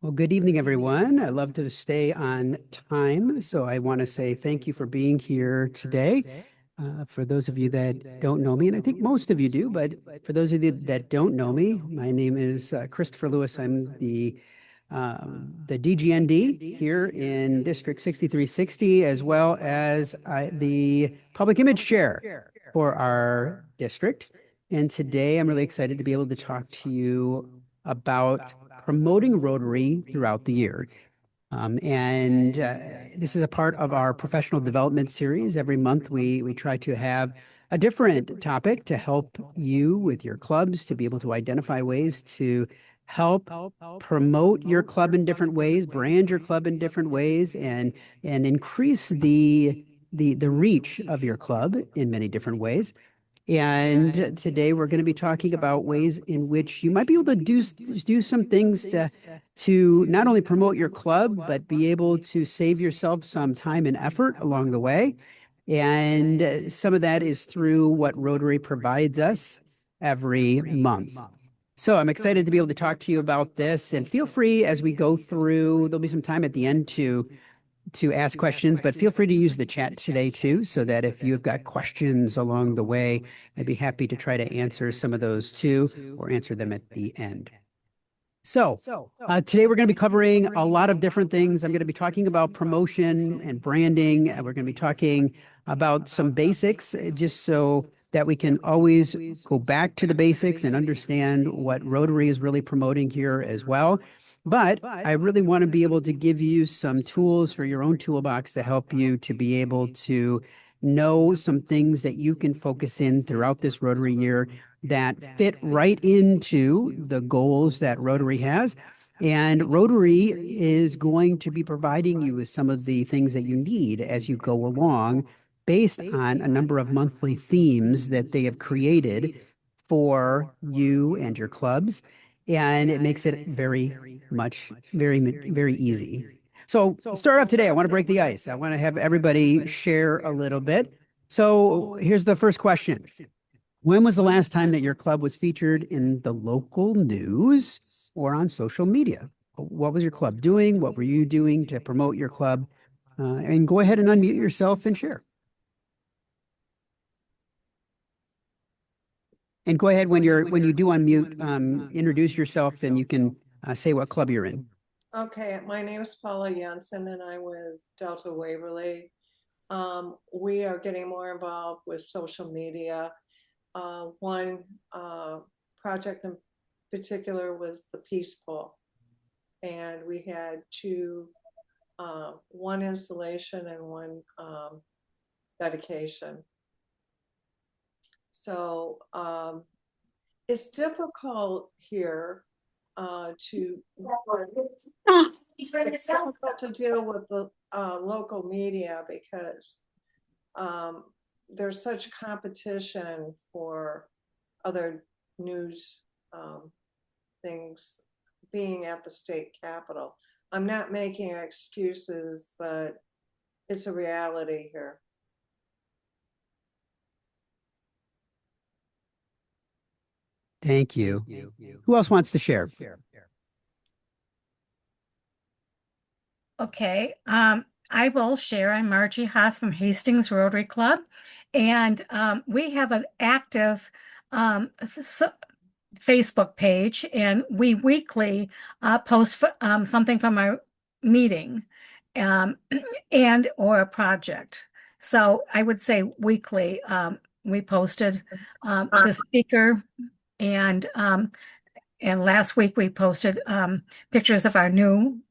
Well, good evening, everyone. I love to stay on time, so I want to say thank you for being here today. For those of you that don't know me, and I think most of you do, but for those of you that don't know me, my name is Christopher Lewis. I'm the DGND here in District 6360, as well as the Public Image Chair for our district. And today I'm really excited to be able to talk to you about promoting Rotary throughout the year. This is a part of our professional development series. Every month, we try to have a different topic to help you with your clubs to be able to identify ways to help promote your club in different ways, brand your club in different ways, and increase the reach of your club in many different ways. And today we're going to be talking about ways in which you might be able to do some things to not only promote your club, but be able to save yourself some time and effort along the way. And some of that is through what Rotary provides us every month. So I'm excited to be able to talk to you about this, and feel free as we go through, there'll be some time at the end to ask questions, but feel free to use the chat today too, so that if you've got questions along the way, I'd be happy to try to answer some of those too, or answer them at the end. So today we're going to be covering a lot of different things. I'm going to be talking about promotion and branding. We're going to be talking about some basics, just so that we can always go back to the basics and understand what Rotary is really promoting here as well. But I really want to be able to give you some tools for your own toolbox to help you to be able to know some things that you can focus in throughout this Rotary year that fit right into the goals that Rotary has. And Rotary is going to be providing you with some of the things that you need as you go along, based on a number of monthly themes that they have created for you and your clubs. And it makes it very easy. So start off today. I want to break the ice. I want to have everybody share a little bit. So here's the first question. When was the last time that your club was featured in the local news or on social media? What was your club doing? What were you doing to promote your club? And go ahead and unmute yourself and share. And go ahead when you do unmute, introduce yourself, and you can say what club you're in. Okay, my name is Paula Jensen, and I'm with Delta Waverly. We are getting more involved with social media. One project in particular was the Peace Pool, and we had one installation and one dedication. So it's difficult here it's difficult to deal with the local media because there's such competition for other news things being at the state capitol. I'm not making excuses, but it's a reality here. Thank you. Who else wants to share? Okay, I will share. I'm Margie Haas from Hastings Rotary Club, and we have an active Facebook page, and we weekly post something from our meeting and or a project. So I would say weekly. We posted the speaker, and last week we posted pictures of our new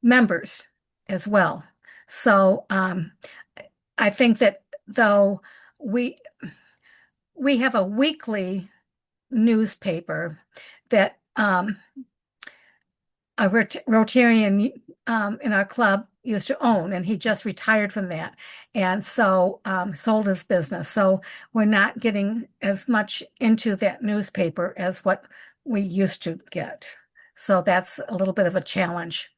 members as well. So I think that though we have a weekly newspaper that a Rotarian in our club used to own, and he just retired from that, and so sold his business. So we're not getting as much into that newspaper as what we used to get. So that's a little bit of a challenge.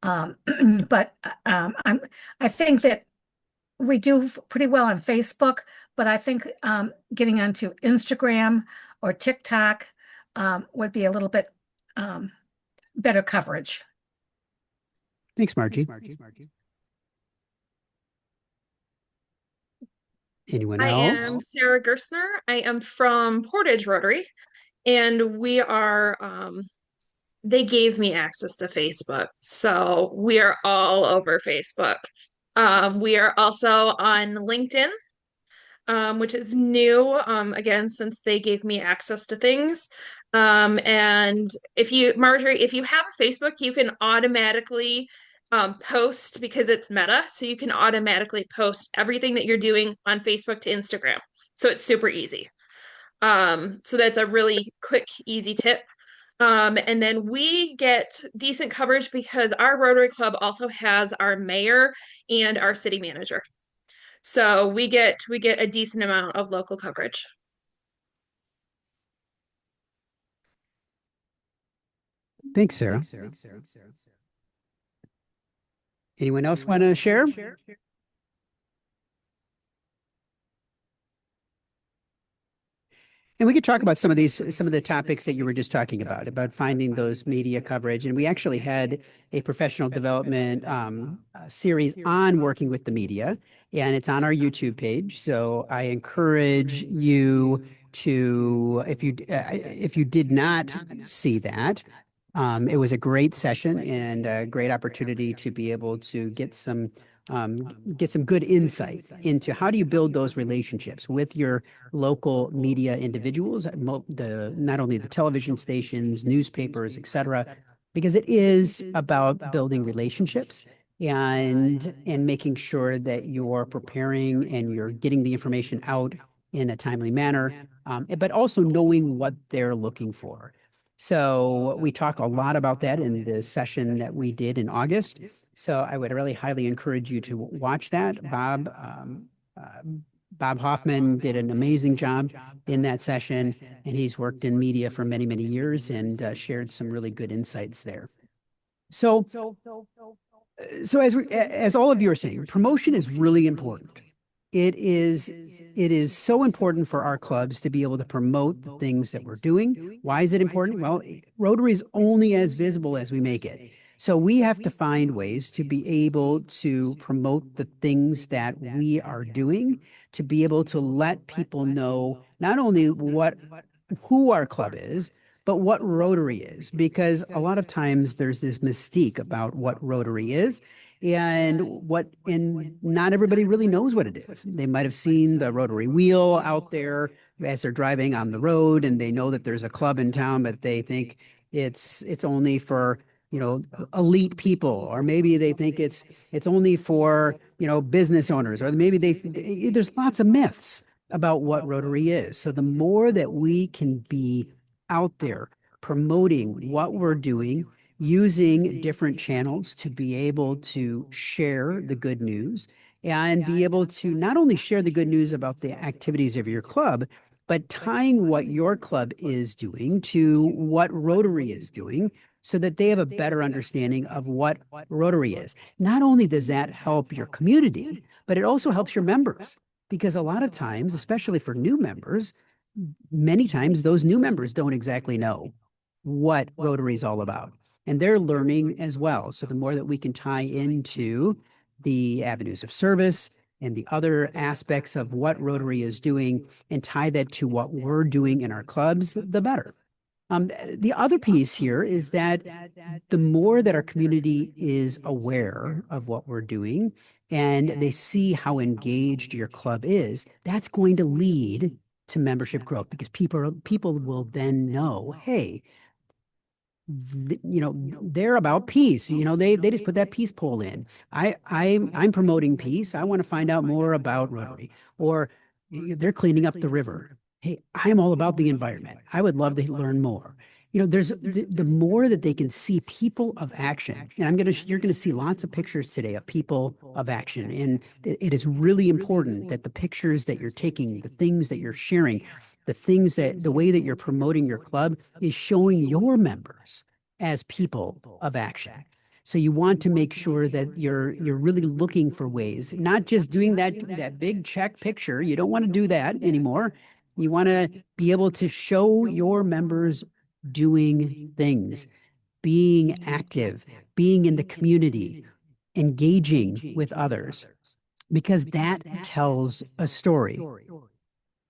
But I think that we do pretty well on Facebook, but I think getting onto Instagram or TikTok would be a little bit better coverage. Thanks, Margie. Anyone I else? am Sarah Gerstner. I am from Portage Rotary, and we are, they gave me access to Facebook. So we are all over Facebook. We are also on LinkedIn, which is new, again, since they gave me access to things. And if you, Marjorie, if you have a Facebook, you can automatically post because it's Meta. So you can automatically post everything that you're doing on Facebook to Instagram. So it's super easy. So that's a really quick, easy tip. And then we get decent coverage because our Rotary Club also has our mayor and our city manager. So we get a decent amount of local coverage. Thanks, Sarah. Anyone else want to share? And we could talk about some of the topics that you were just talking about finding those media coverage. And we actually had a professional development series on working with the media, and it's on our YouTube page. So I encourage you to, if you did not see that, it was a great session and a great opportunity to be able to get some good insight into how do you build those relationships with your local media individuals, not only the television stations, newspapers, etc., because it is about building relationships and making sure that you're preparing and you're getting the information out in a timely manner, but also knowing what they're looking for. So we talk a lot about that in the session that we did in August. So I would really highly encourage you to watch that. Bob Hoffman did an amazing job in that session, and he's worked in media for many, many years and shared some really good insights there. So as all of you are saying, promotion is really important. It is so important for our clubs to be able to promote the things that we're doing. Why is it important? Well, Rotary is only as visible as we make it. So we have to find ways to be able to promote the things that we are doing, to be able to let people know not only who our club is, but what Rotary is, because a lot of times there's this mystique about what Rotary is and not everybody really knows what it is. They might have seen the Rotary wheel out there as they're driving on the road, and they know that there's a club in town, but they think it's only for, elite people, or maybe they think it's only for, business owners, or maybe there's lots of myths about what Rotary is. So the more that we can be out there promoting what we're doing, using different channels to be able to share the good news and be able to not only share the good news about the activities of your club, but tying what your club is doing to what Rotary is doing so that they have a better understanding of what Rotary is. Not only does that help your community, but it also helps your members, because a lot of times, especially for new members, many times those new members don't exactly know what Rotary is all about. And they're learning as well. So the more that we can tie into the avenues of service and the other aspects of what Rotary is doing and tie that to what we're doing in our clubs, the better. The other piece here is that the more that our community is aware of what we're doing and they see how engaged your club is, that's going to lead to membership growth, because people will then know, hey, they're about peace. They just put that peace poll in. I'm promoting peace. I want to find out more about Rotary. Or they're cleaning up the river. Hey, I'm all about the environment. I would love to learn more. There's the more that they can see people of action, and you're gonna see lots of pictures today of people of action, and it is really important that the pictures that you're taking, the things that you're sharing, the way that you're promoting your club is showing your members as people of action. So you want to make sure that you're really looking for ways, not just doing that big check picture. You don't want to do that anymore. You want to be able to show your members doing things, being active, being in the community, engaging with others, because that tells a story.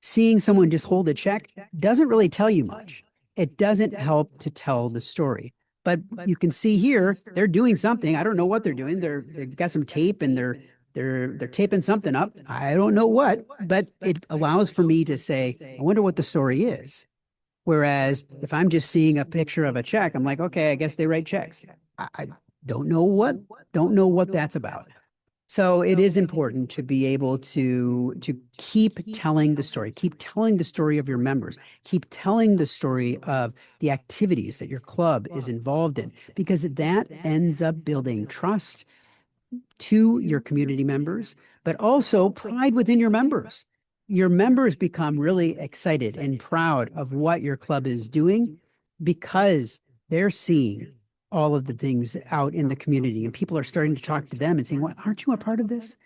Seeing someone just hold a check doesn't really tell you much. It doesn't help to tell the story. But you can see here, they're doing something. I don't know what they're doing. They've got some tape and they're taping something up. I don't know what, but it allows for me to say, I wonder what the story is. Whereas if I'm just seeing a picture of a check, I'm like, okay, I guess they write checks. I don't know what that's about. So it is important to be able to keep telling the story, keep telling the story of your members, keep telling the story of the activities that your club is involved in, because that ends up building trust to your community members, but also pride within your members. Your members become really excited and proud of what your club is doing because they're seeing all of the things out in the community, and people are starting to talk to them and saying, "Well, aren't you a part of this?"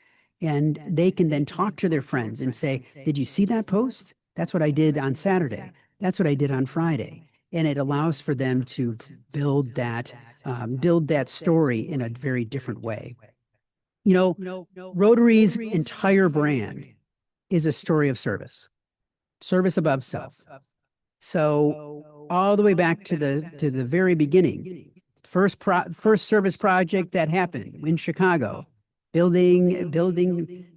And they can then talk to their friends and say, "Did you see that post? That's what I did on Saturday. That's what I did on Friday." And it allows for them to build that story in a very different way. You know, Rotary's entire brand is a story of service above self. So all the way back to the very beginning, first service project that happened in Chicago, building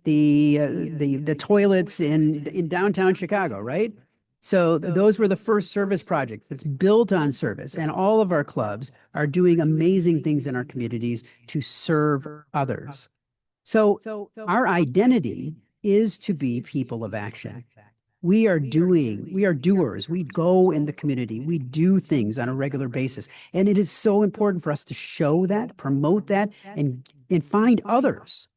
the toilets in downtown Chicago, right? So those were the first service projects that's built on service, and all of our clubs are doing amazing things in our communities to serve others. So our identity is to be people of action. We are doers. We go in the community. We do things on a regular basis. And it is so important for us to show that, promote that, and find others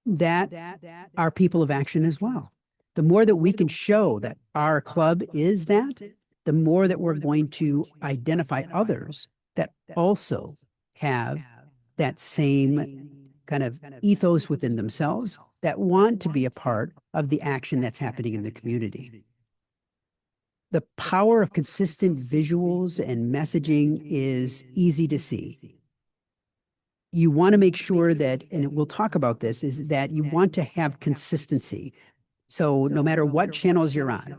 that are people of action as well. The more that we can show that our club is that, the more that we're going to identify others that also have that same kind of ethos within themselves, that want to be a part of the action that's happening in the community. The power of consistent visuals and messaging is easy to see. You want to make sure that, and we'll talk about this, is that you want to have consistency. So no matter what channels you're on,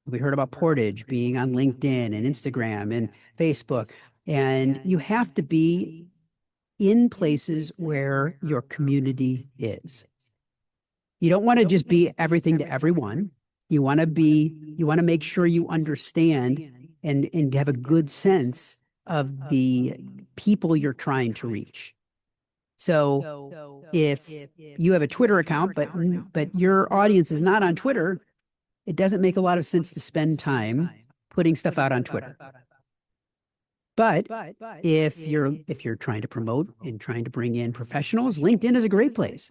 we heard about Portage being on LinkedIn and Instagram and Facebook, and you have to be in places where your community is. You don't want to just be everything to everyone. You want to make sure you understand and have a good sense of the people you're trying to reach. So if you have a Twitter account, but your audience is not on Twitter, it doesn't make a lot of sense to spend time putting stuff out on Twitter. But if you're trying to promote and trying to bring in professionals, LinkedIn is a great place,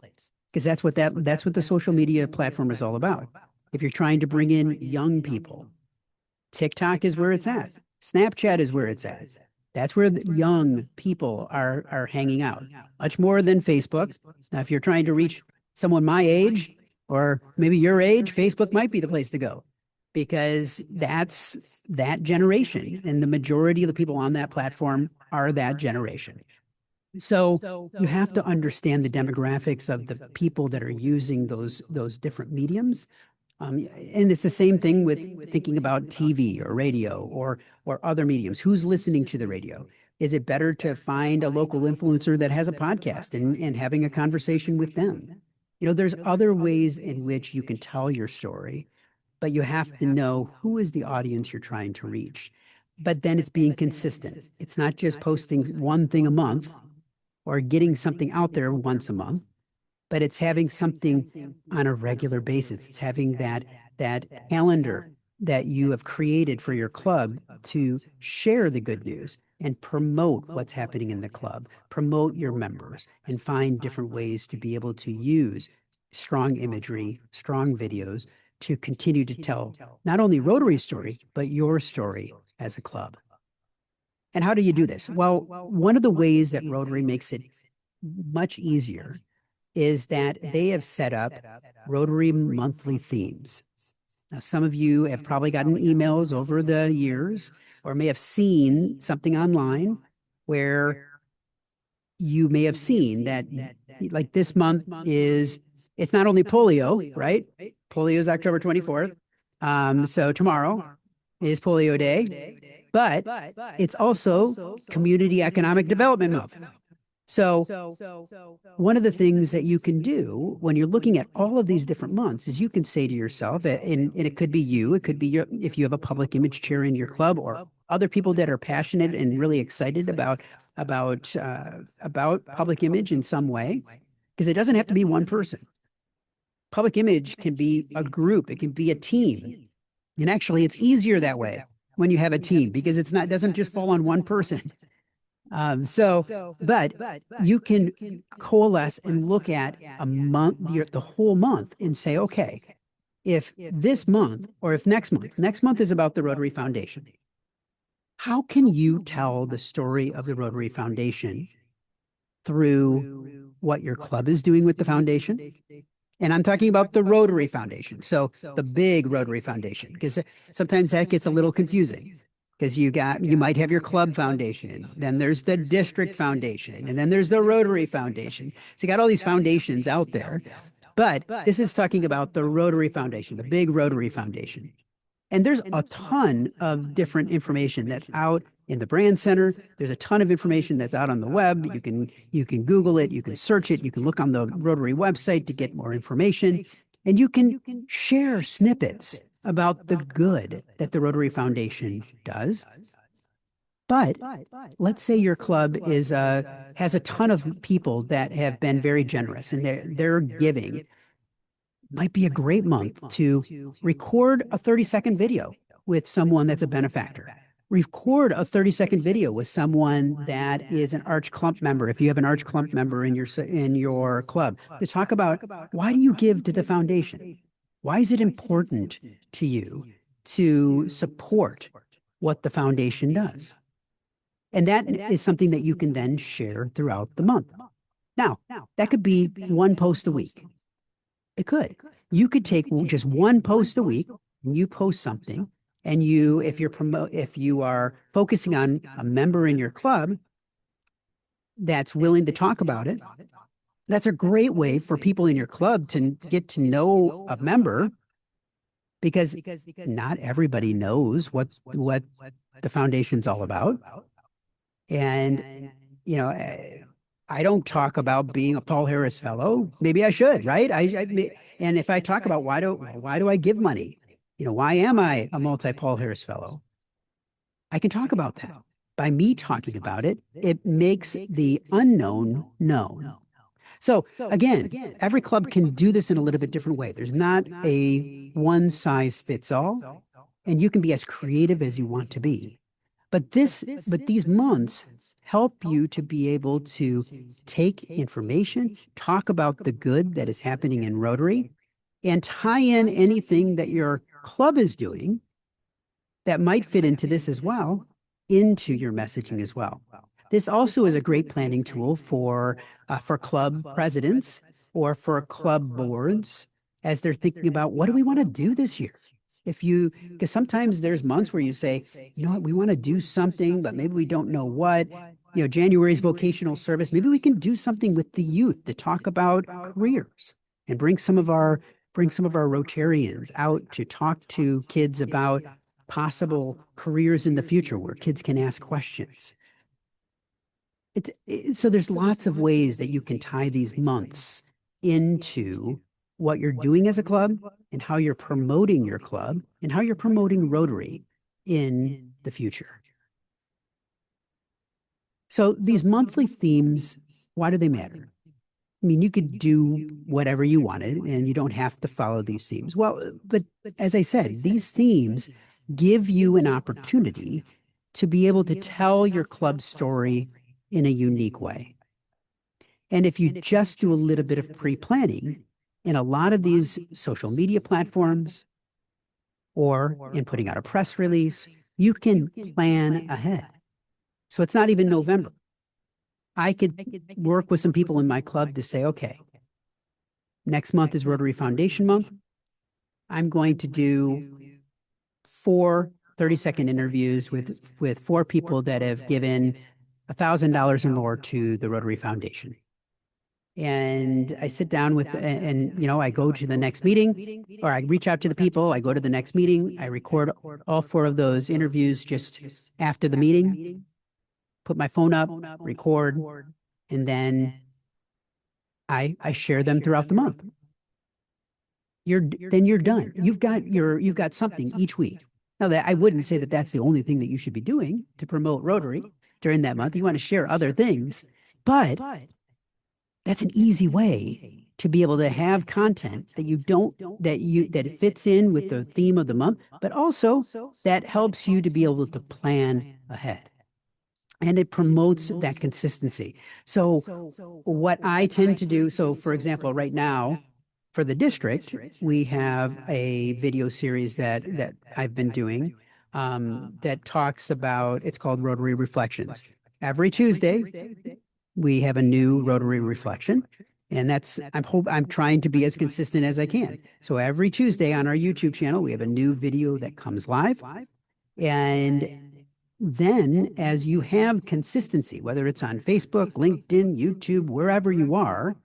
because that's what the social media platform is all about. If you're trying to bring in young people, TikTok is where it's at. Snapchat is where it's at. That's where the young people are hanging out, much more than Facebook. Now, if you're trying to reach someone my age or maybe your age, Facebook might be the place to go, because that's that generation, and the majority of the people on that platform are that generation. So you have to understand the demographics of the people that are using those different mediums. And it's the same thing with thinking about TV or radio or other mediums. Who's listening to the radio? Is it better to find a local influencer that has a podcast and having a conversation with them? You know, there's other ways in which you can tell your story, but you have to know who is the audience you're trying to reach. But then it's being consistent. It's not just posting one thing a month or getting something out there once a month, but it's having something on a regular basis. It's having that calendar that you have created for your club to share the good news and promote what's happening in the club, promote your members, and find different ways to be able to use strong imagery, strong videos to continue to tell not only Rotary's story, but your story as a club. And how do you do this? Well, one of the ways that Rotary makes it much easier is that they have set up Rotary monthly themes. Now, some of you have probably gotten emails over the years or may have seen something online where you may have seen that like this month it's not only polio, right? Polio is October 24th. So tomorrow is Polio Day, but it's also Community Economic Development Month. So one of the things that you can do when you're looking at all of these different months is you can say to yourself, and it could be you, it could be if you have a public image chair in your club or other people that are passionate and really excited about public image in some way, because it doesn't have to be one person. Public image can be a group, it can be a team. And actually it's easier that way when you have a team because it doesn't just fall on one person. But you can coalesce and look at a month, the whole month and say, okay, if this month or if next month is about the Rotary Foundation, how can you tell the story of the Rotary Foundation through what your club is doing with the foundation? And I'm talking about the Rotary Foundation. So the big Rotary Foundation, because sometimes that gets a little confusing. Because you might have your club foundation, then there's the district foundation, and then there's the Rotary Foundation. So you got all these foundations out there, but this is talking about the Rotary Foundation, the big Rotary Foundation. And there's a ton of different information that's out in the brand center. There's a ton of information that's out on the web. You can Google it, you can search it, you can look on the Rotary website to get more information, and you can share snippets about the good that the Rotary Foundation does. But let's say your club has a ton of people that have been very generous and they're giving. It might be a great month to record a 30-second video with someone that's a benefactor. Record a 30-second video with someone that is an Arch Clump member. If you have an Arch Clump member in your club, to talk about why do you give to the foundation? Why is it important to you to support what the foundation does? And that is something that you can then share throughout the month. Now, that could be one post a week. It could. You could take just one post a week, and you post something, and if you are focusing on a member in your club that's willing to talk about it, that's a great way for people in your club to get to know a member, because not everybody knows what the foundation's all about. And, I don't talk about being a Paul Harris Fellow. Maybe I should, right? And if I talk about why do I give money? Why am I a multi-Paul Harris Fellow? I can talk about that. By me talking about it, it makes the unknown known. So again, every club can do this in a little bit different way. There's not a one size fits all, and you can be as creative as you want to be. But these months help you to be able to take information, talk about the good that is happening in Rotary, and tie in anything that your club is doing that might fit into this as well, into your messaging as well. This also is a great planning tool for club presidents or for club boards as they're thinking about, what do we want to do this year? Because sometimes there's months where you say, you know what, we want to do something, but maybe we don't know what. January's vocational service. Maybe we can do something with the youth to talk about careers and bring some of our Rotarians out to talk to kids about possible careers in the future where kids can ask questions. So there's lots of ways that you can tie these months into what you're doing as a club and how you're promoting your club and how you're promoting Rotary in the future. So these monthly themes, why do they matter? I mean, you could do whatever you wanted and you don't have to follow these themes. Well, but as I said, these themes give you an opportunity to be able to tell your club story in a unique way. And if you just do a little bit of pre-planning in a lot of these social media platforms or in putting out a press release, you can plan ahead. So it's not even November. I could work with some people in my club to say, okay, next month is Rotary Foundation month. I'm going to do 4 30-second interviews with 4 people that have given $1,000 or more to the Rotary Foundation. And I sit down with, and you know, I go to the next meeting, or I reach out to the people, I go to the next meeting, I record all 4 of those interviews just after the meeting, put my phone up, record, and then I share them throughout the month. Then you're done. You've got something each week. Now that I wouldn't say that that's the only thing that you should be doing to promote Rotary during that month. You want to share other things, but that's an easy way to be able to have content that that it fits in with the theme of the month, but also that helps you to be able to plan ahead. And it promotes that consistency. So what I tend to do, so for example, right now for the district, we have a video series that I've been doing that talks about, it's called Rotary Reflections. Every Tuesday, we have a new Rotary reflection. And that's, I'm trying to be as consistent as I can. So every Tuesday on our YouTube channel, we have a new video that comes live. And then as you have consistency, whether it's on Facebook, LinkedIn, YouTube, wherever you are,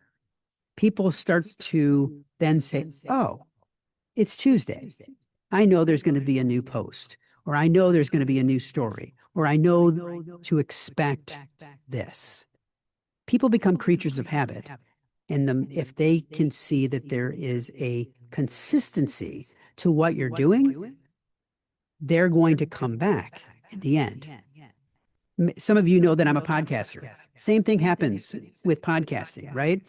people start to then say, oh, it's Tuesday. I know there's going to be a new post, or I know there's going to be a new story, or I know to expect this. People become creatures of habit. And if they can see that there is a consistency to what you're doing, they're going to come back in the end. Some of you know that I'm a podcaster. Same thing happens with podcasting, right?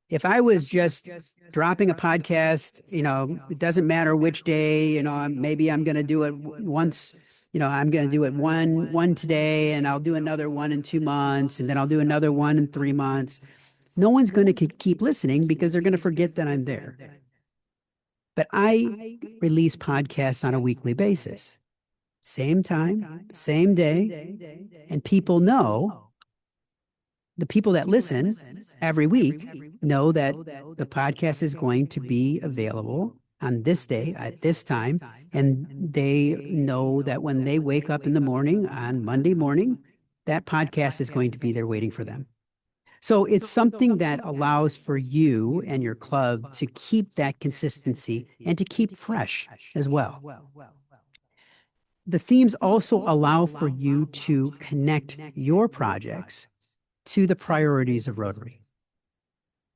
If I was just dropping a podcast, you know, it doesn't matter which day, you know, maybe I'm going to do it once, you know, I'm going to do it one today, and I'll do another one in 2 months, and then I'll do another one in 3 months. No one's going to keep listening because they're going to forget that I'm there. But I release podcasts on a weekly basis. Same time, same day, and people know, the people that listen every week know that the podcast is going to be available on this day at this time, and they know that when they wake up in the morning on Monday morning, that podcast is going to be there waiting for them. So it's something that allows for you and your club to keep that consistency and to keep fresh as well. The themes also allow for you to connect your projects to the priorities of Rotary.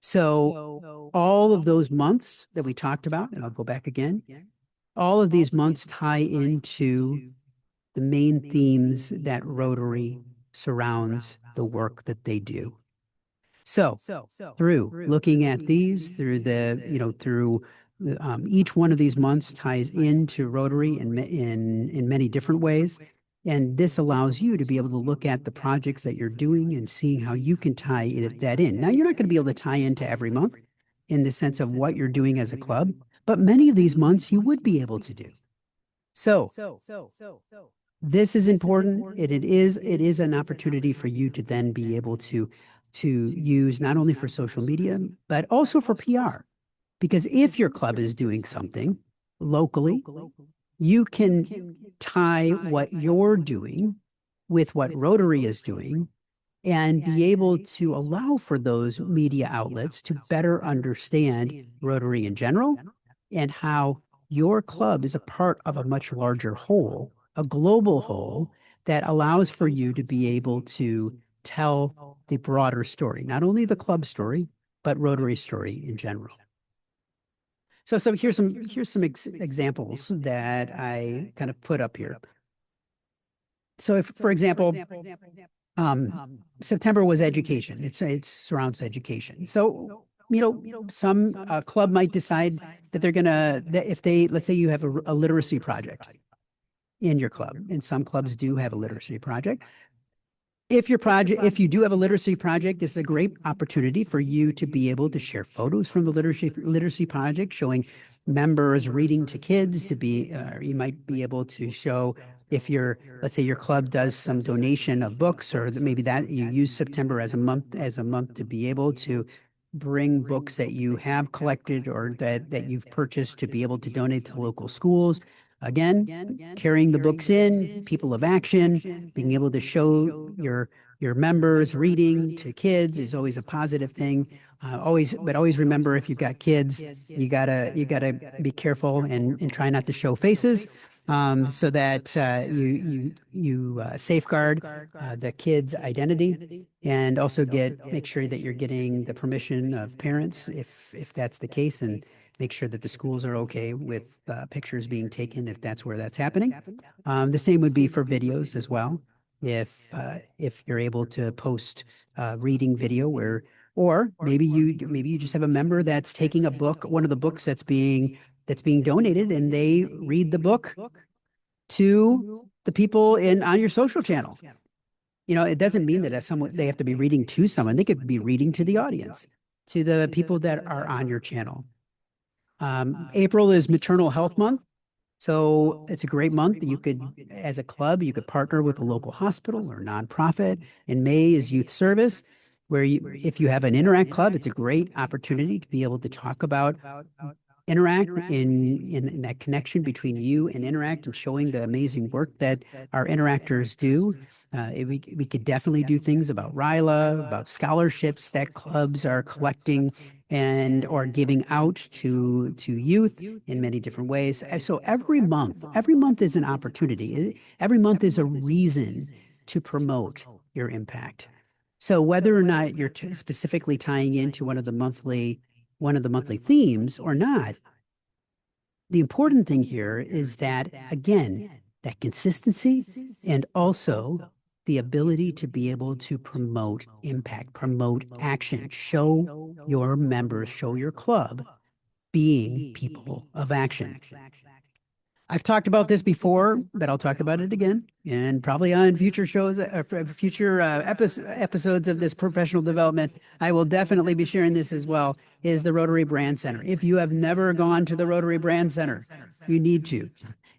So all of those months that we talked about, and I'll go back again, all of these months tie into the main themes that Rotary surrounds the work that they do. So through looking at these, through the, you know, through each one of these months ties into Rotary in many different ways. And this allows you to be able to look at the projects that you're doing and seeing how you can tie that in. Now, you're not going to be able to tie into every month in the sense of what you're doing as a club, but many of these months you would be able to do. So this is important. It is an opportunity for you to then be able to use not only for social media, but also for PR. Because if your club is doing something locally, you can tie what you're doing with what Rotary is doing and be able to allow for those media outlets to better understand Rotary in general and how your club is a part of a much larger whole, a global whole that allows for you to be able to tell the broader story, not only the club story, but Rotary story in general. So here's some examples that I kind of put up here. So if, for example, September was education. It surrounds education. So, you know, some club might decide that they're gonna, that if they, let's say you have a literacy project in your club, and some clubs do have a literacy project. If you do have a literacy project, this is a great opportunity for you to be able to share photos from the literacy project, showing members reading to kids. To be, you might be able to show, if let's say your club does some donation of books, or maybe that you use September as a month to be able to bring books that you have collected or that you've purchased to be able to donate to local schools. Again, carrying the books in, people of action, being able to show your members reading to kids is always a positive thing. But always remember, if you've got kids, you gotta be careful and try not to show faces, so that you safeguard the kid's identity, and also make sure that you're getting the permission of parents if that's the case, and make sure that the schools are okay with pictures being taken if that's where that's happening. The same would be for videos as well. If you're able to post reading video or maybe you just have a member that's taking a book, one of the books that's being donated, and they read the book to the people on your social channel. It doesn't mean that if they have to be reading to someone, they could be reading to the audience, to the people that are on your channel. April is Maternal Health Month. So it's a great month. As a club, you could partner with a local hospital or nonprofit. In May is Youth Service, where if you have an Interact club, it's a great opportunity to be able to talk about Interact in that connection between you and Interact, and showing the amazing work that our interactors do. We could definitely do things about RILA, about scholarships that clubs are collecting or giving out to youth in many different ways. So every month is an opportunity. Every month is a reason to promote your impact. So whether or not you're specifically tying into one of the monthly themes or not, the important thing here is that, again, that consistency, and also the ability to be able to promote impact, promote action, show your members, show your club being people of action. I've talked about this before, but I'll talk about it again, and probably on future shows, episodes of this professional development. I will definitely be sharing this as well, is the Rotary Brand Center. If you have never gone to the Rotary Brand Center, you need to.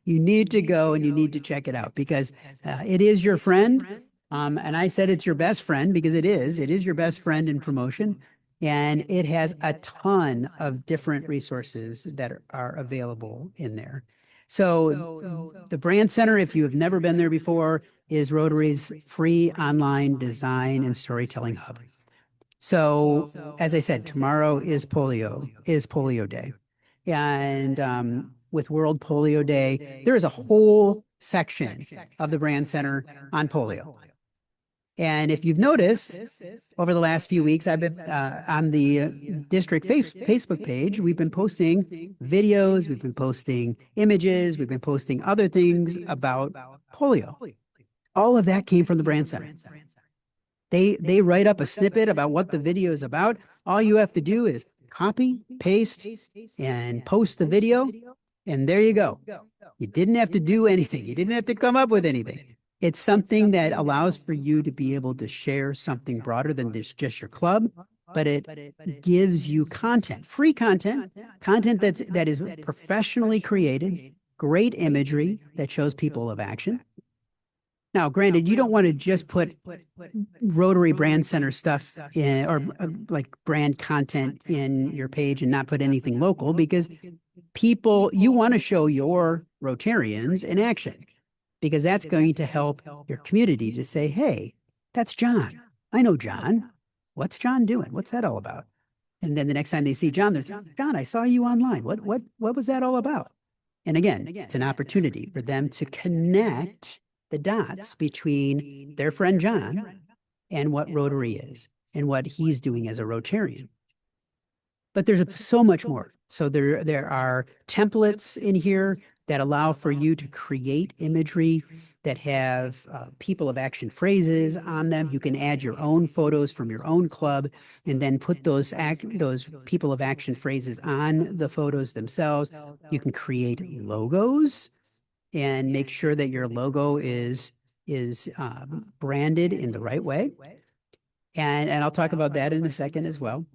You need to go and you need to check it out, because it is your friend. And I said it's your best friend because it is. It is your best friend in promotion. And it has a ton of different resources that are available in there. So the Brand Center, if you have never been there before, is Rotary's free online design and storytelling hub. So as I said, tomorrow is Polio Day. And with World Polio Day, there is a whole section of the Brand Center on polio. And if you've noticed, over the last few weeks, I've been on the district Facebook page. We've been posting videos, we've been posting images, we've been posting other things about polio. All of that came from the Brand Center. They write up a snippet about what the video is about. All you have to do is copy, paste, and post the video, and there you go. You didn't have to do anything. You didn't have to come up with anything. It's something that allows for you to be able to share something broader than just your club, but it gives you content, free content that is professionally created, great imagery that shows people of action. Now, granted, you don't want to just put Rotary Brand Center stuff in, or like brand content in your page and not put anything local, because you want to show your Rotarians in action, because that's going to help your community to say, hey, that's John. I know John. What's John doing? What's that all about? And then the next time they see John, they're saying, John, I saw you online. What was that all about? And again, it's an opportunity for them to connect the dots between their friend John and what Rotary is and what he's doing as a Rotarian. But there's so much more. So there are templates in here that allow for you to create imagery that have people of action phrases on them. You can add your own photos from your own club and then put those people of action phrases on the photos themselves. You can create logos and make sure that your logo is branded in the right way. And I'll talk about that in a second as well.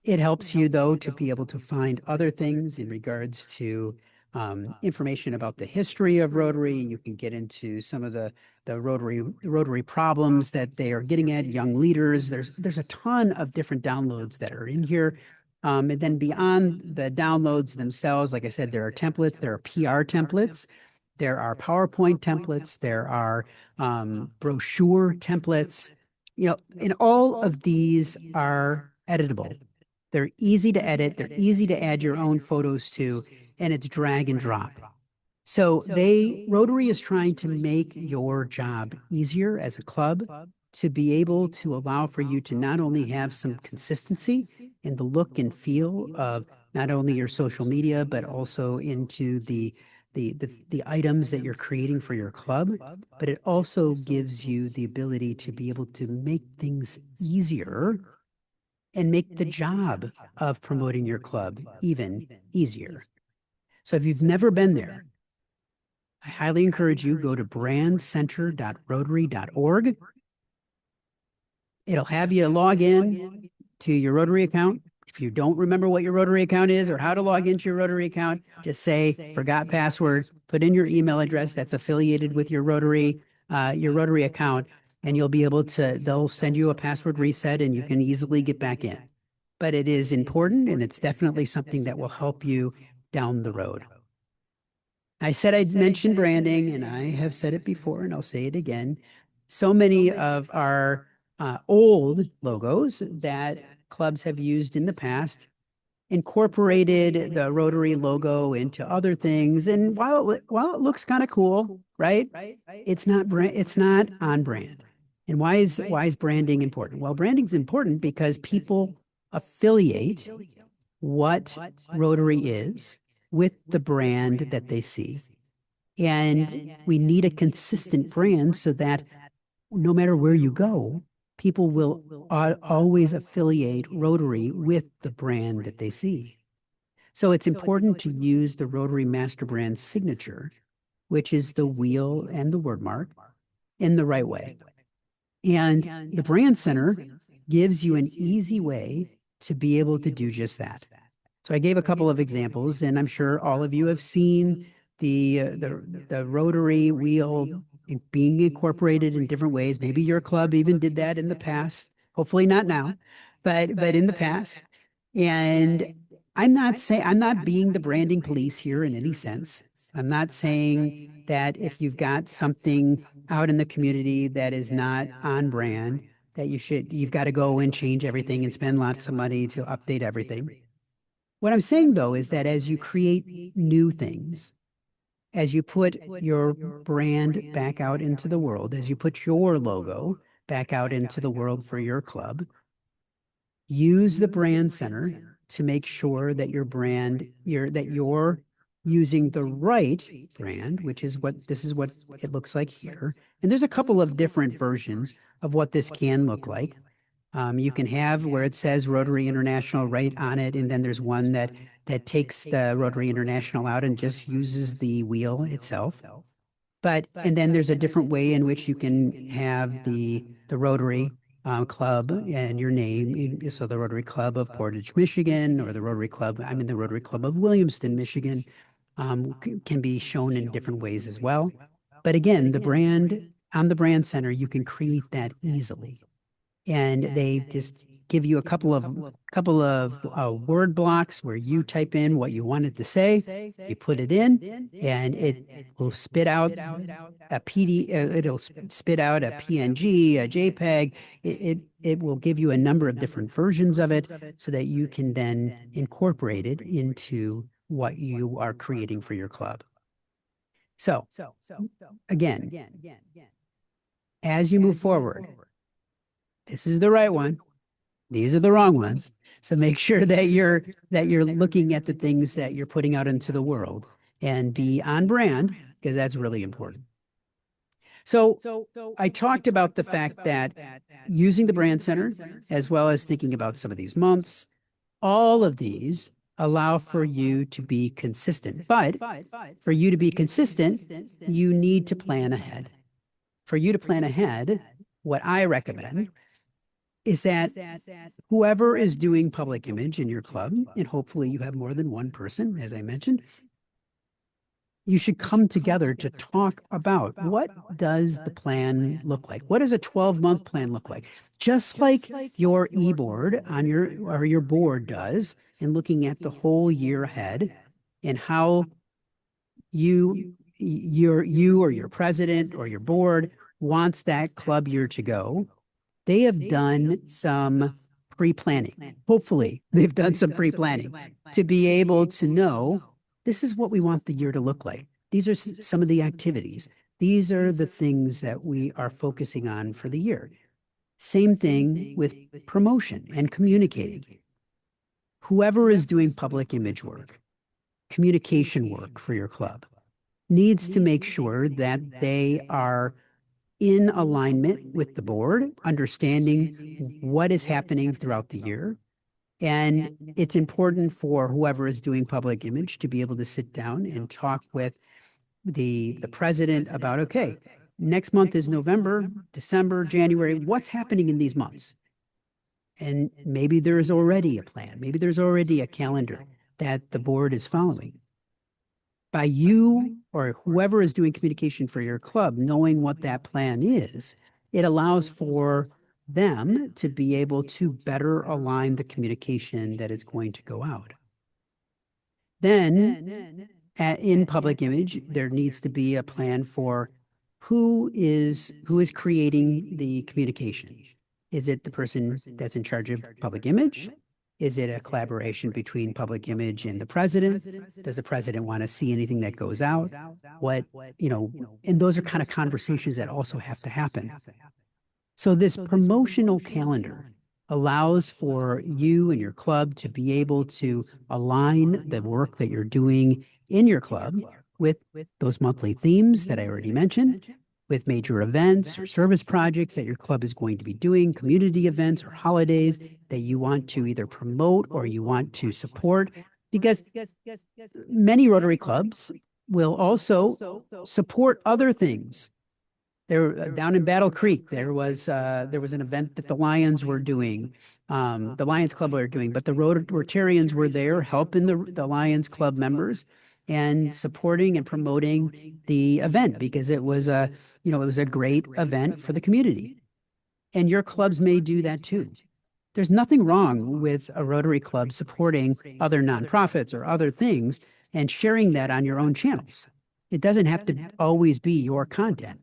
It helps you, though, to be able to find other things in regards to information about the history of Rotary. You can get into some of the Rotary problems that they are getting at, young leaders. There's a ton of different downloads that are in here. And then beyond the downloads themselves, like I said, there are templates, there are PR templates, there are PowerPoint templates, there are brochure templates, and all of these are editable. They're easy to edit, they're easy to add your own photos to, and it's drag and drop. So Rotary is trying to make your job easier as a club, to be able to allow for you to not only have some consistency in the look and feel of not only your social media, but also into the items that you're creating for your club, but it also gives you the ability to be able to make things easier and make the job of promoting your club even easier. So if you've never been there, I highly encourage you, go to brandcenter.rotary.org. It'll have you log in to your Rotary account. If you don't remember what your Rotary account is or how to log into your Rotary account, just say forgot password, put in your email address that's affiliated with your Rotary account, and you'll be able to, they'll send you a password reset and you can easily get back in. But it is important, and it's definitely something that will help you down the road. I said I'd mention branding, and I have said it before, and I'll say it again. So many of our old logos that clubs have used in the past incorporated the Rotary logo into other things. And while it looks kind of cool, right? It's not on brand. And why is branding important? Well, branding's important because people affiliate what Rotary is with the brand that they see. And we need a consistent brand so that no matter where you go, people will always affiliate Rotary with the brand that they see. So it's important to use the Rotary Master Brand signature, which is the wheel and the word mark, in the right way. And the Brand Center gives you an easy way to be able to do just that. So I gave a couple of examples, and I'm sure all of you have seen the Rotary wheel being incorporated in different ways. Maybe your club even did that in the past. Hopefully not now, but in the past. And I'm not being the branding police here in any sense. I'm not saying that if you've got something out in the community that is not on brand, that you've got to go and change everything and spend lots of money to update everything. What I'm saying, though, is that as you create new things, as you put your brand back out into the world, as you put your logo back out into the world for your club, use the Brand Center to make sure that your brand, that you're using the right brand, which is what it looks like here. And there's a couple of different versions of what this can look like. You can have where it says Rotary International right on it, and then there's one that takes the Rotary International out and just uses the wheel itself. And then there's a different way in which you can have the Rotary Club and your name. So the Rotary Club of Portage, Michigan, or the Rotary Club of Williamston, Michigan, can be shown in different ways as well. But again, on the Brand Center, you can create that easily. And they just give you a couple of word blocks where you type in what you wanted to say, you put it in, and it will spit out a it'll spit out a PNG, a JPEG. It will give you a number of different versions of it so that you can then incorporate it into what you are creating for your club. So again, as you move forward, this is the right one. These are the wrong ones. So make sure that you're looking at the things that you're putting out into the world and be on brand, because that's really important. So I talked about the fact that using the Brand Center, as well as thinking about some of these months, all of these allow for you to be consistent. But for you to be consistent, you need to plan ahead. For you to plan ahead, what I recommend is that whoever is doing public image in your club, and hopefully you have more than one person, as I mentioned, you should come together to talk about what does the plan look like? What does a 12-month plan look like? Just like your e-board on your board does in looking at the whole year ahead and how you or your president or your board wants that club year to go. They have done some pre-planning. Hopefully, they've done some pre-planning to be able to know this is what we want the year to look like. These are some of the activities. These are the things that we are focusing on for the year. Same thing with promotion and communicating. Whoever is doing public image work, communication work for your club, needs to make sure that they are in alignment with the board, understanding what is happening throughout the year. And it's important for whoever is doing public image to be able to sit down and talk with the president about, okay, next month is November, December, January. What's happening in these months? And maybe there is already a plan. Maybe there's already a calendar that the board is following. By you or whoever is doing communication for your club knowing what that plan is, it allows for them to be able to better align the communication that is going to go out. Then, in public image, there needs to be a plan for who is creating the communication. Is it the person that's in charge of public image? Is it a collaboration between public image and the president? Does the president want to see anything that goes out? And those are kind of conversations that also have to happen. So this promotional calendar allows for you and your club to be able to align the work that you're doing in your club with those monthly themes that I already mentioned, with major events or service projects that your club is going to be doing, community events or holidays that you want to either promote or you want to support, because many Rotary clubs will also support other things. There, down in Battle Creek, there was an event that the Lions were doing, the Lions Club were doing, but the Rotarians were there helping the Lions Club members and supporting and promoting the event because it was a great event for the community. And your clubs may do that too. There's nothing wrong with a Rotary club supporting other nonprofits or other things and sharing that on your own channels. It doesn't have to always be your content.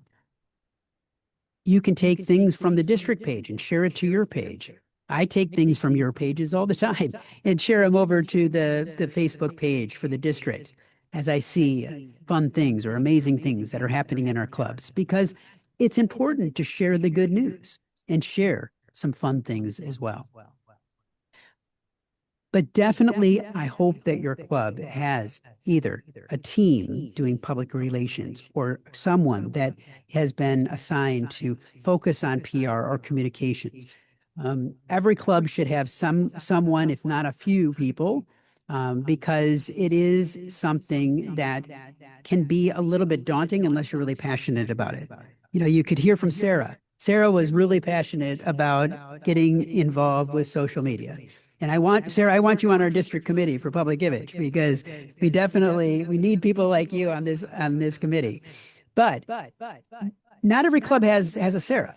You can take things from the district page and share it to your page. I take things from your pages all the time and share them over to the Facebook page for the district as I see fun things or amazing things that are happening in our clubs, because it's important to share the good news and share some fun things as well. But definitely, I hope that your club has either a team doing public relations or someone that has been assigned to focus on PR or communications. Every club should have someone, if not a few people, because it is something that can be a little bit daunting unless you're really passionate about it. You could hear from Sarah. Sarah was really passionate about getting involved with social media. And Sarah, I want you on our district committee for public image because we need people like you on this committee. But not every club has a Sarah.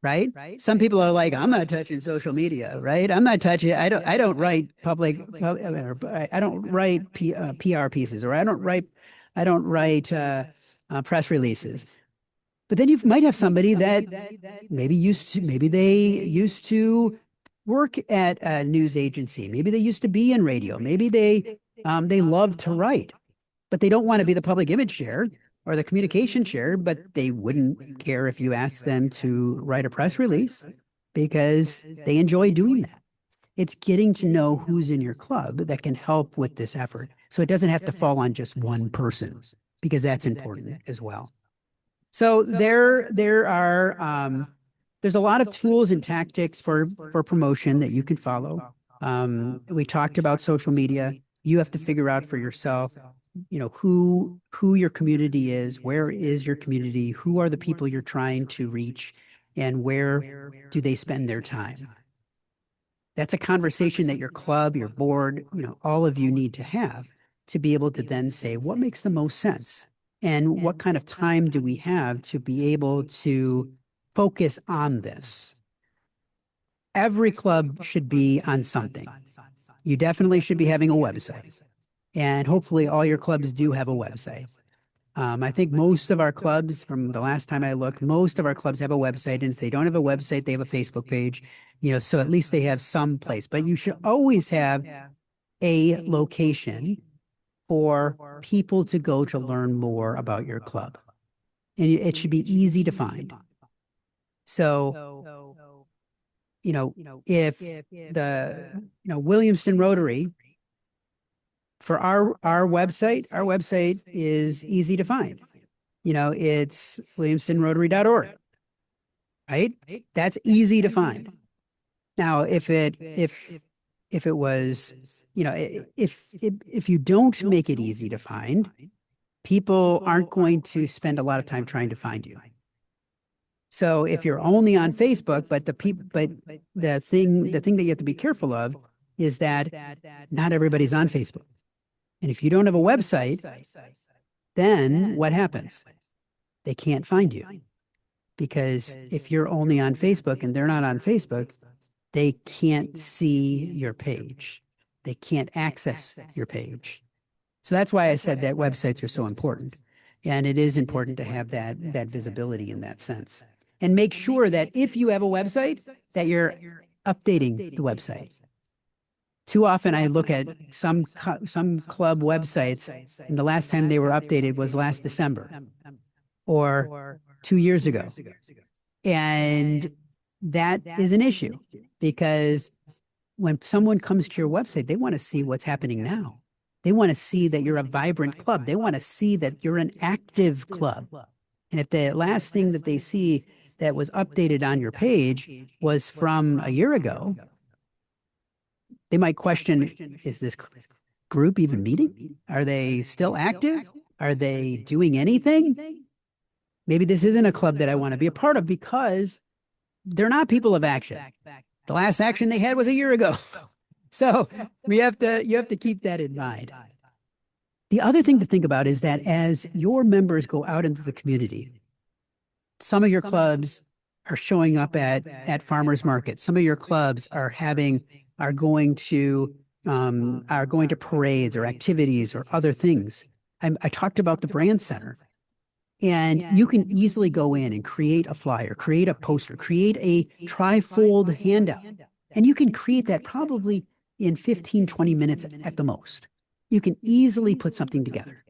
Right? Some people are like, I'm not touching social media, right? I'm not touching, I don't write I don't write PR pieces, or I don't write press releases. But then you might have somebody that maybe they used to work at a news agency. Maybe they used to be in radio. Maybe they love to write, but they don't want to be the public image chair or the communication chair, but they wouldn't care if you asked them to write a press release because they enjoy doing that. It's getting to know who's in your club that can help with this effort. So it doesn't have to fall on just one person, because that's important as well. So there's a lot of tools and tactics for promotion that you can follow. We talked about social media. You have to figure out for yourself, who your community is, where is your community, who are the people you're trying to reach, and where do they spend their time. That's a conversation that your club, your board, all of you need to have, to be able to then say, what makes the most sense? And what kind of time do we have to be able to focus on this? Every club should be on something. You definitely should be having a website. And hopefully all your clubs do have a website. I think most of our clubs, from the last time I looked, most of our clubs have a website. And if they don't have a website, they have a Facebook page, so at least they have some place. But you should always have a location for people to go to learn more about your club. And it should be easy to find. So, if the, Williamston Rotary, for our website is easy to find. It's williamstonrotary.org, right? That's easy to find. Now, if it was, if you don't make it easy to find, people aren't going to spend a lot of time trying to find you. So if you're only on Facebook, but the thing that you have to be careful of is that not everybody's on Facebook. And if you don't have a website, then what happens? They can't find you. Because if you're only on Facebook and they're not on Facebook, they can't see your page. They can't access your page. So that's why I said that websites are so important. And it is important to have that visibility in that sense. And make sure that if you have a website, that you're updating the website. Too often I look at some club websites, and the last time they were updated was last December or 2 years ago. And that is an issue, because when someone comes to your website, they want to see what's happening now. They want to see that you're a vibrant club. They want to see that you're an active club. And if the last thing that they see that was updated on your page was from a year ago, they might question, is this group even meeting? Are they still active? Are they doing anything? Maybe this isn't a club that I want to be a part of, because they're not people of action. The last action they had was a year ago. So you have to keep that in mind. The other thing to think about is that as your members go out into the community, some of your clubs are showing up at farmers markets. Some of your clubs are going to parades or activities or other things. I talked about the brand center, and you can easily go in and create a flyer, create a poster, create a trifold handout. And you can create that probably in 15, 20 minutes at the most. You can easily put something together.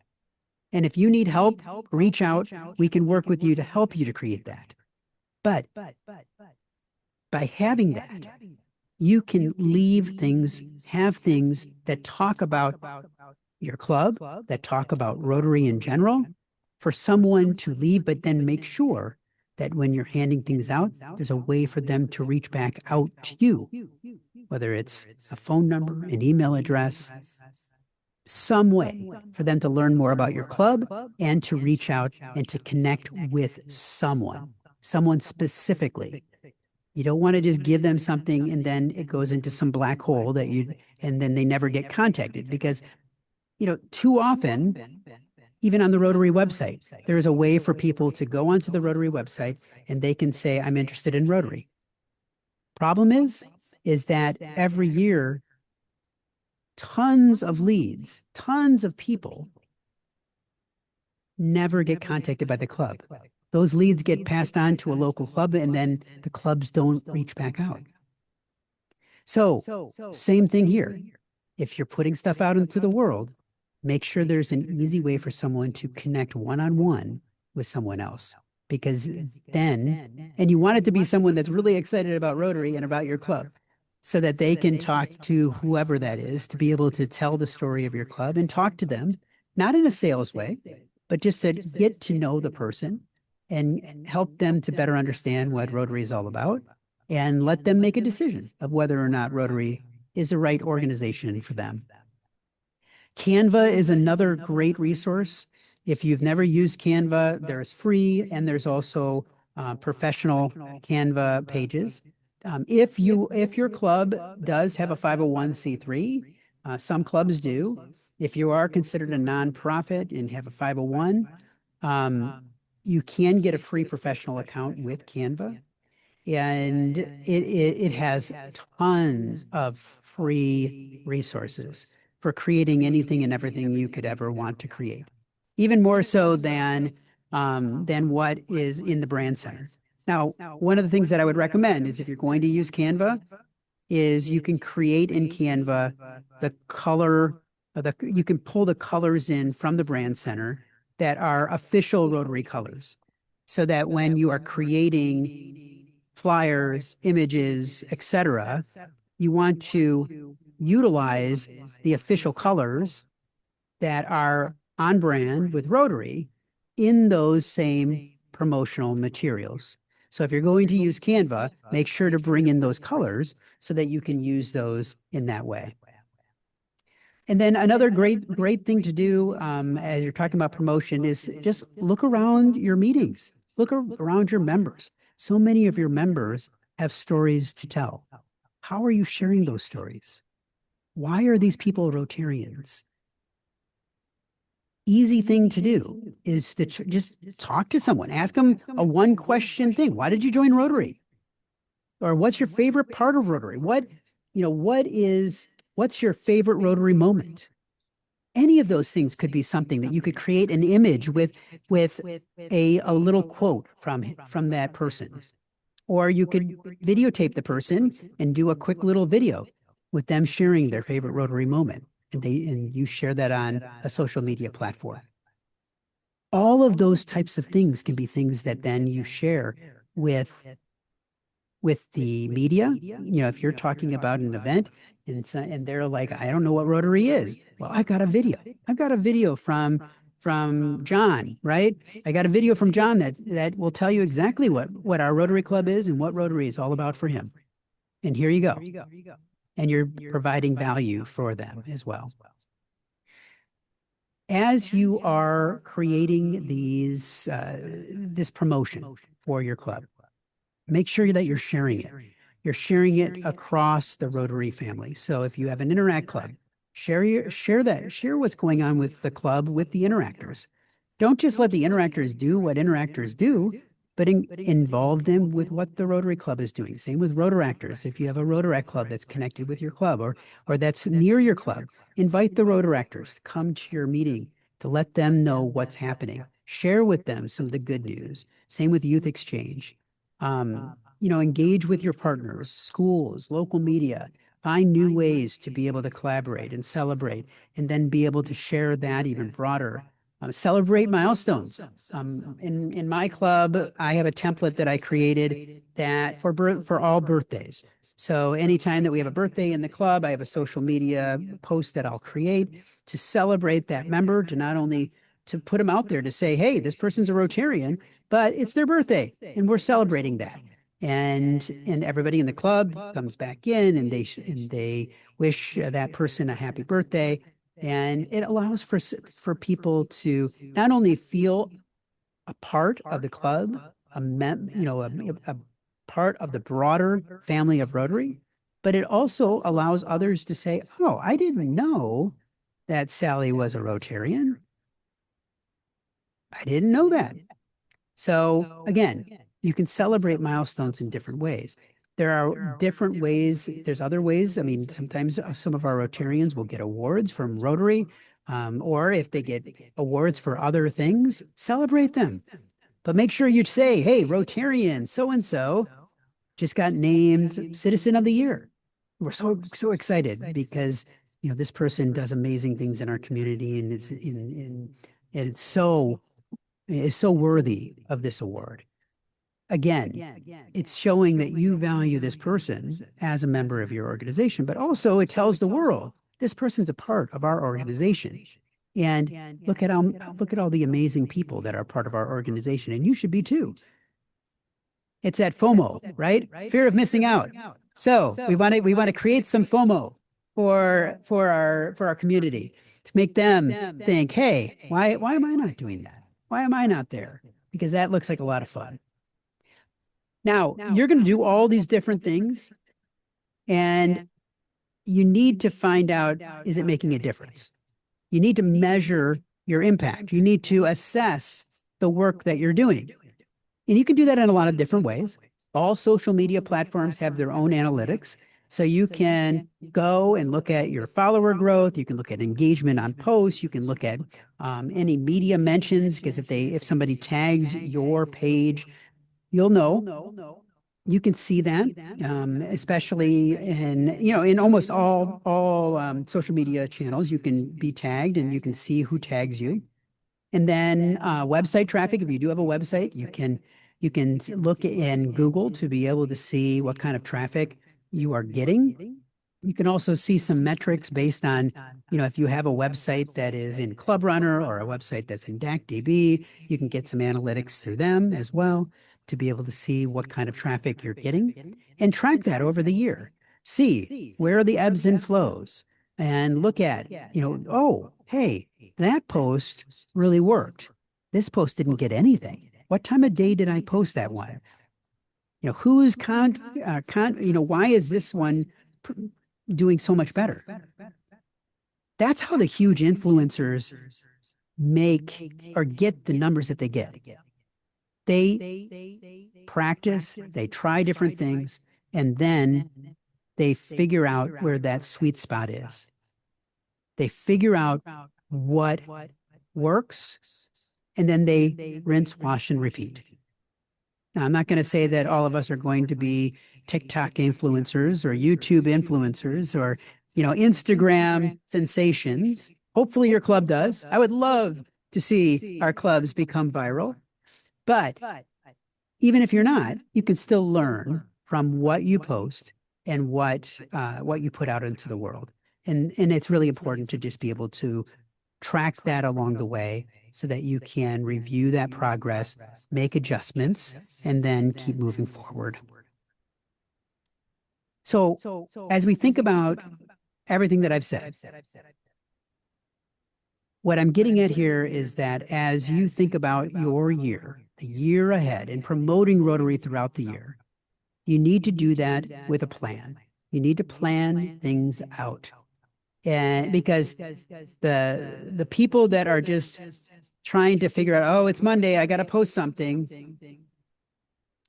And if you need help, reach out. We can work with you to help you to create that. But by having that, you can have things that talk about your club, that talk about Rotary in general, for someone to leave, but then make sure that when you're handing things out, there's a way for them to reach back out to you, whether it's a phone number, an email address, some way for them to learn more about your club and to reach out and to connect with someone specifically. You don't want to just give them something and then it goes into some black hole and then they never get contacted, because, too often, even on the Rotary website, there is a way for people to go onto the Rotary website and they can say, I'm interested in Rotary. Problem is that every year, tons of leads, tons of people never get contacted by the club. Those leads get passed on to a local club, and then the clubs don't reach back out. So, same thing here. If you're putting stuff out into the world, make sure there's an easy way for someone to connect one-on-one with someone else. Because then, and you want it to be someone that's really excited about Rotary and about your club, so that they can talk to whoever that is, to be able to tell the story of your club and talk to them, not in a sales way, but just to get to know the person and help them to better understand what Rotary is all about, and let them make a decision of whether or not Rotary is the right organization for them. Canva is another great resource. If you've never used Canva, there's free and there's also professional Canva pages. If your club does have a 501c3, some clubs do, If you are considered a nonprofit and have a 501, you can get a free professional account with Canva. And it has tons of free resources for creating anything and everything you could ever want to create, even more so than what is in the brand center. Now, one of the things that I would recommend is if you're going to use Canva, is you can create in Canva the color, you can pull the colors in from the brand center that are official Rotary colors, so that when you are creating flyers, images, etc., you want to utilize the official colors that are on brand with Rotary in those same promotional materials. So if you're going to use Canva, make sure to bring in those colors so that you can use those in that way. And then another great thing to do as you're talking about promotion is just look around your meetings, look around your members. So many of your members have stories to tell. How are you sharing those stories? Why are these people Rotarians? Easy thing to do is to just talk to someone, ask them a one question thing. Why did you join Rotary? Or what's your favorite part of Rotary? What's your favorite Rotary moment? Any of those things could be something that you could create an image with a little quote from that person. Or you could videotape the person and do a quick little video with them sharing their favorite Rotary moment. And you share that on a social media platform. All of those types of things can be things that then you share with the media. You know, if you're talking about an event and they're like, I don't know what Rotary is. Well, I've got a video. I've got a video from John, right? I got a video from John that will tell you exactly what our Rotary Club is and what Rotary is all about for him. And here you go. And you're providing value for them as well. As you are creating this promotion for your club, make sure that you're sharing it. You're sharing it across the Rotary family. So if you have an Interact club, share what's going on with the club, with the Interactors. Don't just let the Interactors do what Interactors do, but involve them with what the Rotary Club is doing. Same with Rotaractors. If you have a Rotaract club that's connected with your club or that's near your club, invite the Rotaractors to come to your meeting to let them know what's happening. Share with them some of the good news. Same with Youth Exchange. Engage with your partners, schools, local media. Find new ways to be able to collaborate and celebrate, and then be able to share that even broader. Celebrate milestones. In my club, I have a template that I created that for all birthdays. So anytime that we have a birthday in the club, I have a social media post that I'll create to celebrate that member, to not only to put them out there to say, hey, this person's a Rotarian, but it's their birthday and we're celebrating that. And everybody in the club comes back in and they wish that person a happy birthday. And it allows for people to not only feel a part of the club, a part of the broader family of Rotary, but it also allows others to say, oh, I didn't know that Sally was a Rotarian. I didn't know that. So again, you can celebrate milestones in different ways. There are different ways. There's other ways. I mean, sometimes some of our Rotarians will get awards from Rotary, or if they get awards for other things, celebrate them. But make sure you say, hey, Rotarian so-and-so just got named Citizen of the Year. We're so excited because, this person does amazing things in our community, and it's so worthy of this award. Again, it's showing that you value this person as a member of your organization, but also it tells the world this person's a part of our organization. And look at all the amazing people that are part of our organization, and you should be too. It's that FOMO, right? Fear of missing out. So we want to create some FOMO for our community to make them think, hey, why am I not doing that? Why am I not there? Because that looks like a lot of fun. Now, you're going to do all these different things, and you need to find out, is it making a difference? You need to measure your impact. You need to assess the work that you're doing. And you can do that in a lot of different ways. All social media platforms have their own analytics. So you can go and look at your follower growth. You can look at engagement on posts. You can look at any media mentions, because if somebody tags your page, you'll know. You can see that, especially in almost all social media channels. You can be tagged, and you can see who tags you. And then website traffic. If you do have a website, you can look in Google to be able to see what kind of traffic you are getting. You can also see some metrics based on, if you have a website that is in Club Runner or a website that's in DACDB, you can get some analytics through them as well to be able to see what kind of traffic you're getting and track that over the year. See where are the ebbs and flows, and look at, oh, hey, that post really worked. This post didn't get anything. What time of day did I post that one? Who's why is this one doing so much better? That's how the huge influencers make or get the numbers that they get. They practice, they try different things, and then they figure out where that sweet spot is. They figure out what works, and then they rinse, wash, and repeat. Now, I'm not going to say that all of us are going to be TikTok influencers or YouTube influencers or, Instagram sensations. Hopefully your club does. I would love to see our clubs become viral. But even if you're not, you can still learn from what you post and what you put out into the world. And it's really important to just be able to track that along the way so that you can review that progress, make adjustments, and then keep moving forward. So as we think about everything that I've said, what I'm getting at here is that as you think about your year, the year ahead, and promoting Rotary throughout the year, you need to do that with a plan. You need to plan things out. And because the people that are just trying to figure out, oh, it's Monday, I got to post something,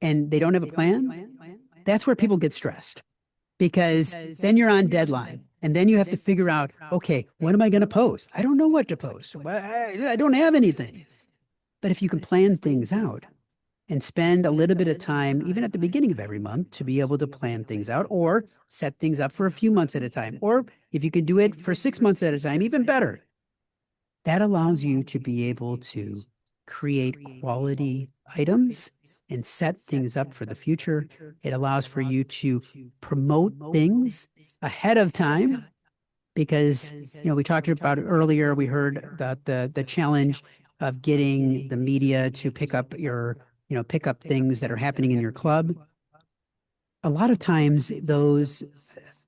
and they don't have a plan, that's where people get stressed, because then you're on deadline. And then you have to figure out, okay, what am I going to post? I don't know what to post. I don't have anything. But if you can plan things out and spend a little bit of time, even at the beginning of every month, to be able to plan things out or set things up for a few months at a time, or if you can do it for 6 months at a time, even better. That allows you to be able to create quality items and set things up for the future. It allows for you to promote things ahead of time, because, we talked about it earlier. We heard about the challenge of getting the media to pick up things that are happening in your club. A lot of times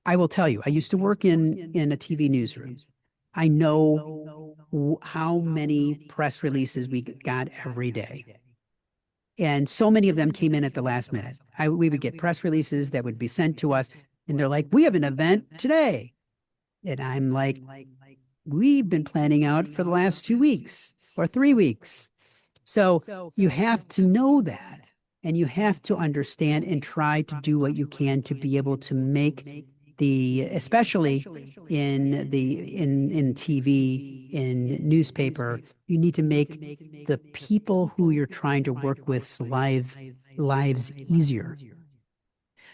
I will tell you, I used to work in a TV newsroom. I know how many press releases we got every day. And so many of them came in at the last minute. We would get press releases that would be sent to us, and they're like, we have an event today. And I'm like, we've been planning out for the last 2 weeks or 3 weeks. So you have to know that, and you have to understand and try to do what you can to be able to make especially in TV, in newspaper, you need to make the people who you're trying to work with's lives easier.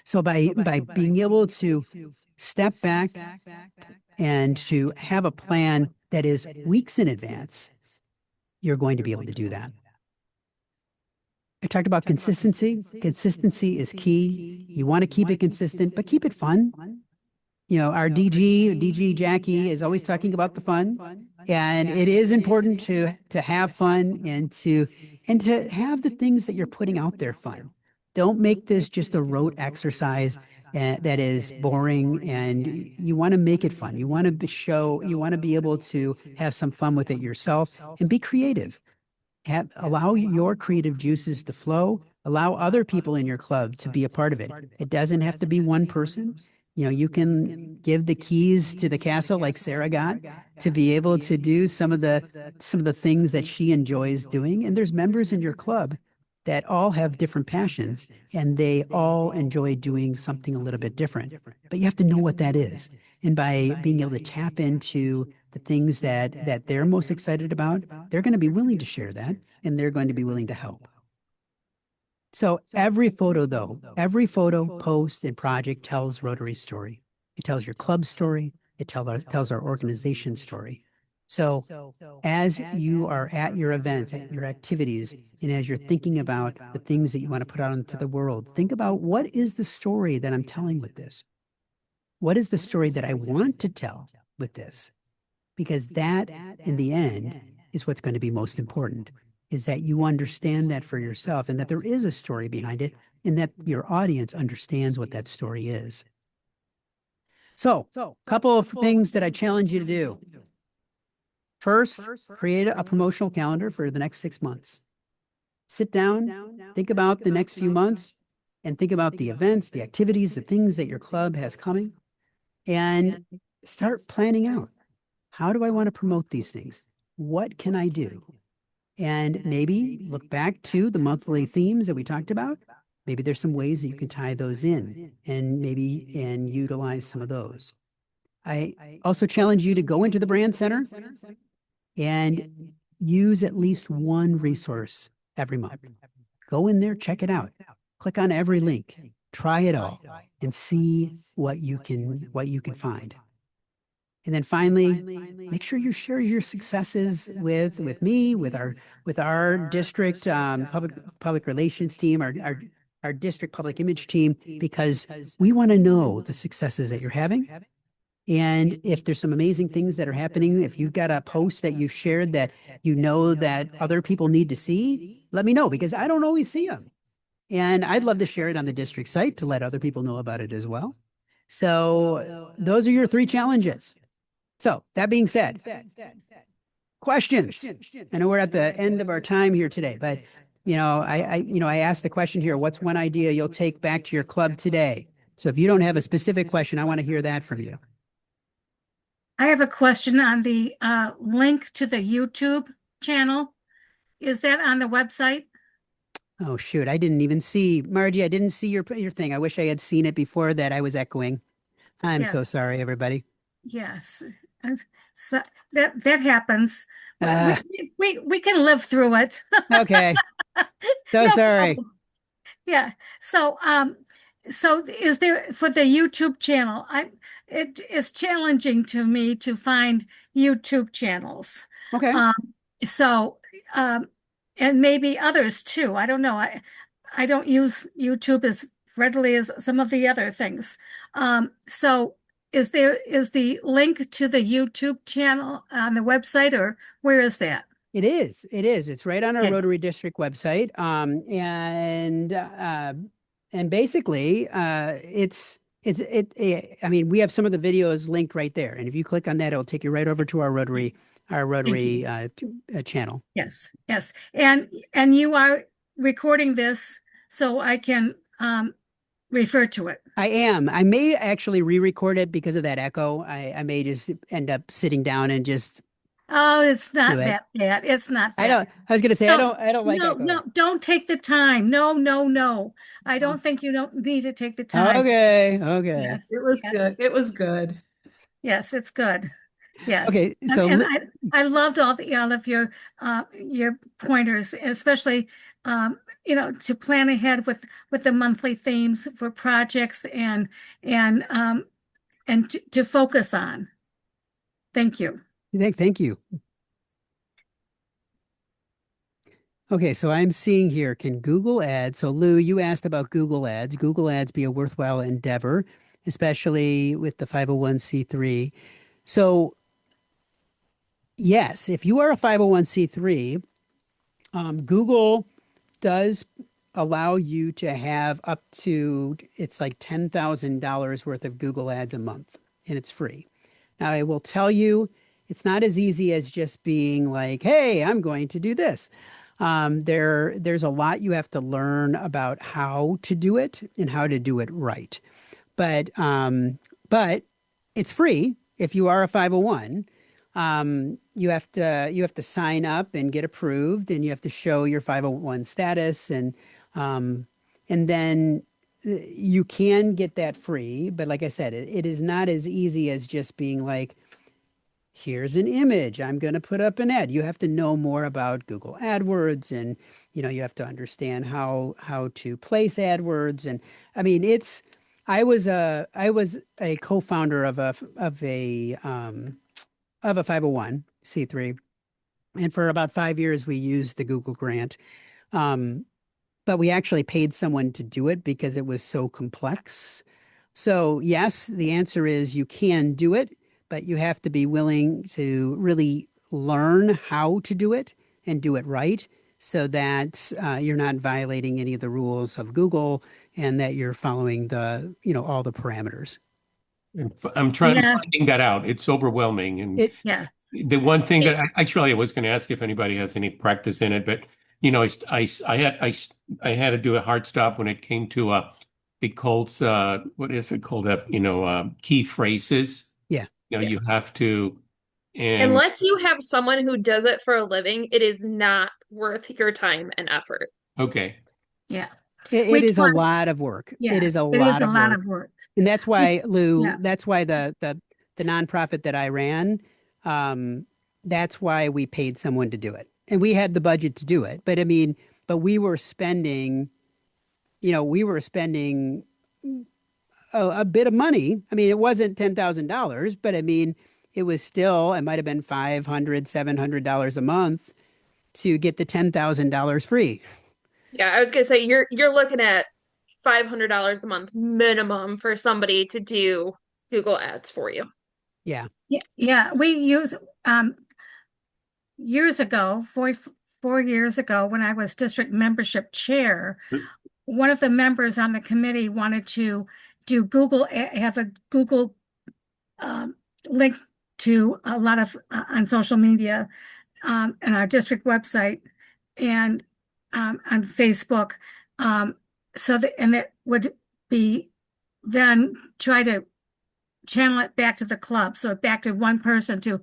So by being able to step back and to have a plan that is weeks in advance, you're going to be able to do that. I talked about consistency. Consistency is key. You want to keep it consistent, but keep it fun. Our DG Jackie is always talking about the fun, and it is important to have fun and to have the things that you're putting out there fun. Don't make this just a rote exercise that is boring, and you want to make it fun. You want to be able to have some fun with it yourself and be creative. Allow your creative juices to flow. Allow other people in your club to be a part of it. It doesn't have to be one person. You can give the keys to the castle like Sarah got to be able to do some of the things that she enjoys doing. And there's members in your club that all have different passions and they all enjoy doing something a little bit different. But you have to know what that is. And by being able to tap into the things that they're most excited about, they're going to be willing to share that and they're going to be willing to help. So every photo, post, and project tells Rotary's story. It tells your club's story. It tells our organization's story. So as you are at your events, at your activities, and as you're thinking about the things that you want to put out into the world, think about what is the story that I'm telling with this? What is the story that I want to tell with this? Because that, in the end, is what's going to be most important, is that you understand that for yourself and that there is a story behind it and that your audience understands what that story is. So, a couple of things that I challenge you to do. First, create a promotional calendar for the next 6 months. Sit down, think about the next few months, and think about the events, the activities, the things that your club has coming, and start planning out. How do I want to promote these things? What can I do? And maybe look back to the monthly themes that we talked about. Maybe there's some ways that you can tie those in and utilize some of those. I also challenge you to go into the brand center and use at least one resource every month. Go in there, check it out. Click on every link, try it all, and see what you can find. And then finally, make sure you share your successes with me, with our district public relations team, our district public image team, because we want to know the successes that you're having. And if there's some amazing things that are happening, if you've got a post that you've shared that that other people need to see, let me know, because I don't always see them. And I'd love to share it on the district site to let other people know about it as well. So those are your 3 challenges. So that being said, questions. I know we're at the end of our time here today, but I asked the question here, what's one idea you'll take back to your club today? So if you don't have a specific question, I want to hear that from you. I have a question on the link to the YouTube channel. Is that on the website? Oh, shoot. I didn't even see, Margie, I didn't see your thing. I wish I had seen it before that. I was echoing. I'm so sorry, everybody. Yes. So that happens. We can live through it. Okay. So No sorry. problem. Yeah. So is there for the YouTube channel? It is challenging to me to find YouTube channels. Okay. So and maybe others too. I don't know. I don't use YouTube as readily as some of the other things. So is the link to the YouTube channel on the website, or where is that? It is. It's right on our Okay. Rotary District website. And basically, I mean, we have some of the videos linked right there. And if you click on that, it'll take you right over to our Rotary channel. Yes. And you are recording this so I can refer to it. I am. I may actually re-record it because of that echo. I may just end up sitting down and just. Oh, it's not that bad. It's not that. I was going to say, I don't like echo. No, don't take the time. No. I don't think you don't need to take the time. Okay. Yes, It was good. It was good. Yes, it's good. Yes. Okay. So and I loved all of your pointers, especially to plan ahead with the monthly themes for projects and to focus on. Thank you. Thank you. Okay, so I'm seeing here, can Google Ads, so Lou, you asked about Google Ads be a worthwhile endeavor, especially with the 501c3. So yes, if you are a 501c3, Google does allow you to have up to, it's like $10,000 worth of Google Ads a month, and it's free. Now, I will tell you, it's not as easy as just being like, hey, I'm going to do this. There's a lot you have to learn about how to do it and how to do it right. but it's free if you are a 501. You have to sign up and get approved, and you have to show your 501 status, um, and then you can get that free. But like I said, it is not as easy as just being like, here's an image. I'm going to put up an ad. You have to know more about Google AdWords, and you have to understand how to place AdWords. And I mean, I was a co-founder of a 501(c)(3), and for about 5 years we used the Google grant. Um, but we actually paid someone to do it because it was so complex. So, yes, the answer is you can do it, but you have to be willing to really learn how to do it and do it right so that you're not violating any of the rules of Google and that you're following all the parameters. I'm trying Yeah. finding that out. It's overwhelming. And It, Yeah. the one thing that I was going to ask if anybody has any practice in it, but I had to do a hard stop when it came to it called what is it called? Key phrases. yeah. You have to, and Unless you have someone who does it for a living, it is not worth your time and effort. okay. Yeah. It We is a tried- lot of work. Yeah. It is a It is lot a of lot work. of work. And that's why, Lou, Yeah. that's why the nonprofit that I ran, that's why we paid someone to do it. And we had the budget to do it. But I mean, but we were spending a bit of money. I mean, it wasn't $10,000, but I mean, it might have been $500, $700 a month to get the $10,000 free. Yeah, I was gonna say you're looking at $500 a month minimum for somebody to do Google Ads for you. Yeah. Yeah. We use years ago, 4 years ago, when I was district membership chair, one of the members on the committee wanted to do have a Google link to a lot of on social media, and our district website, and on Facebook, and it would be then try to channel it back to the club, so back to one person to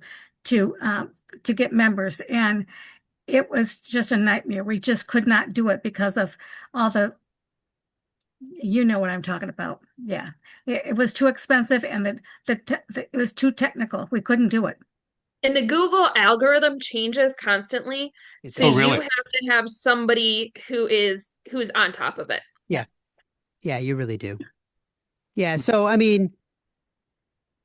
get members, and it was just a nightmare. We just could not do it because of all you know what I'm talking about. Yeah, it was too expensive, and it was too technical. We couldn't do it. And the Google algorithm changes constantly, so Oh, really? you have to have somebody who's on top of it. Yeah, you really do. Yeah. So, I mean,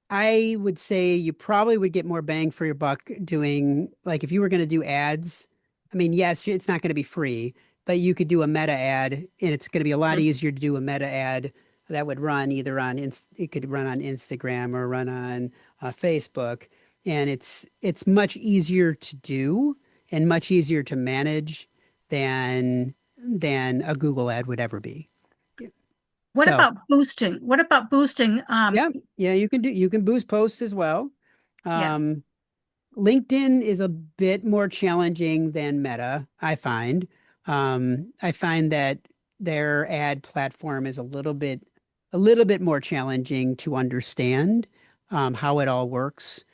I would say you probably would get more bang for your buck doing, like, if you were going to do ads. I mean, yes, it's not going to be free, but you could do a meta ad, and it's going to be a lot easier to do a meta ad that would run either it could run on Instagram or run on Facebook, and it's much easier to do and much easier to manage than a Google ad would ever be. What So- about boosting? What about boosting? Yeah, you can boost posts as well. Yeah. LinkedIn is a bit more challenging than Meta, I find. I find that their ad platform is a little bit more challenging to understand how it all works.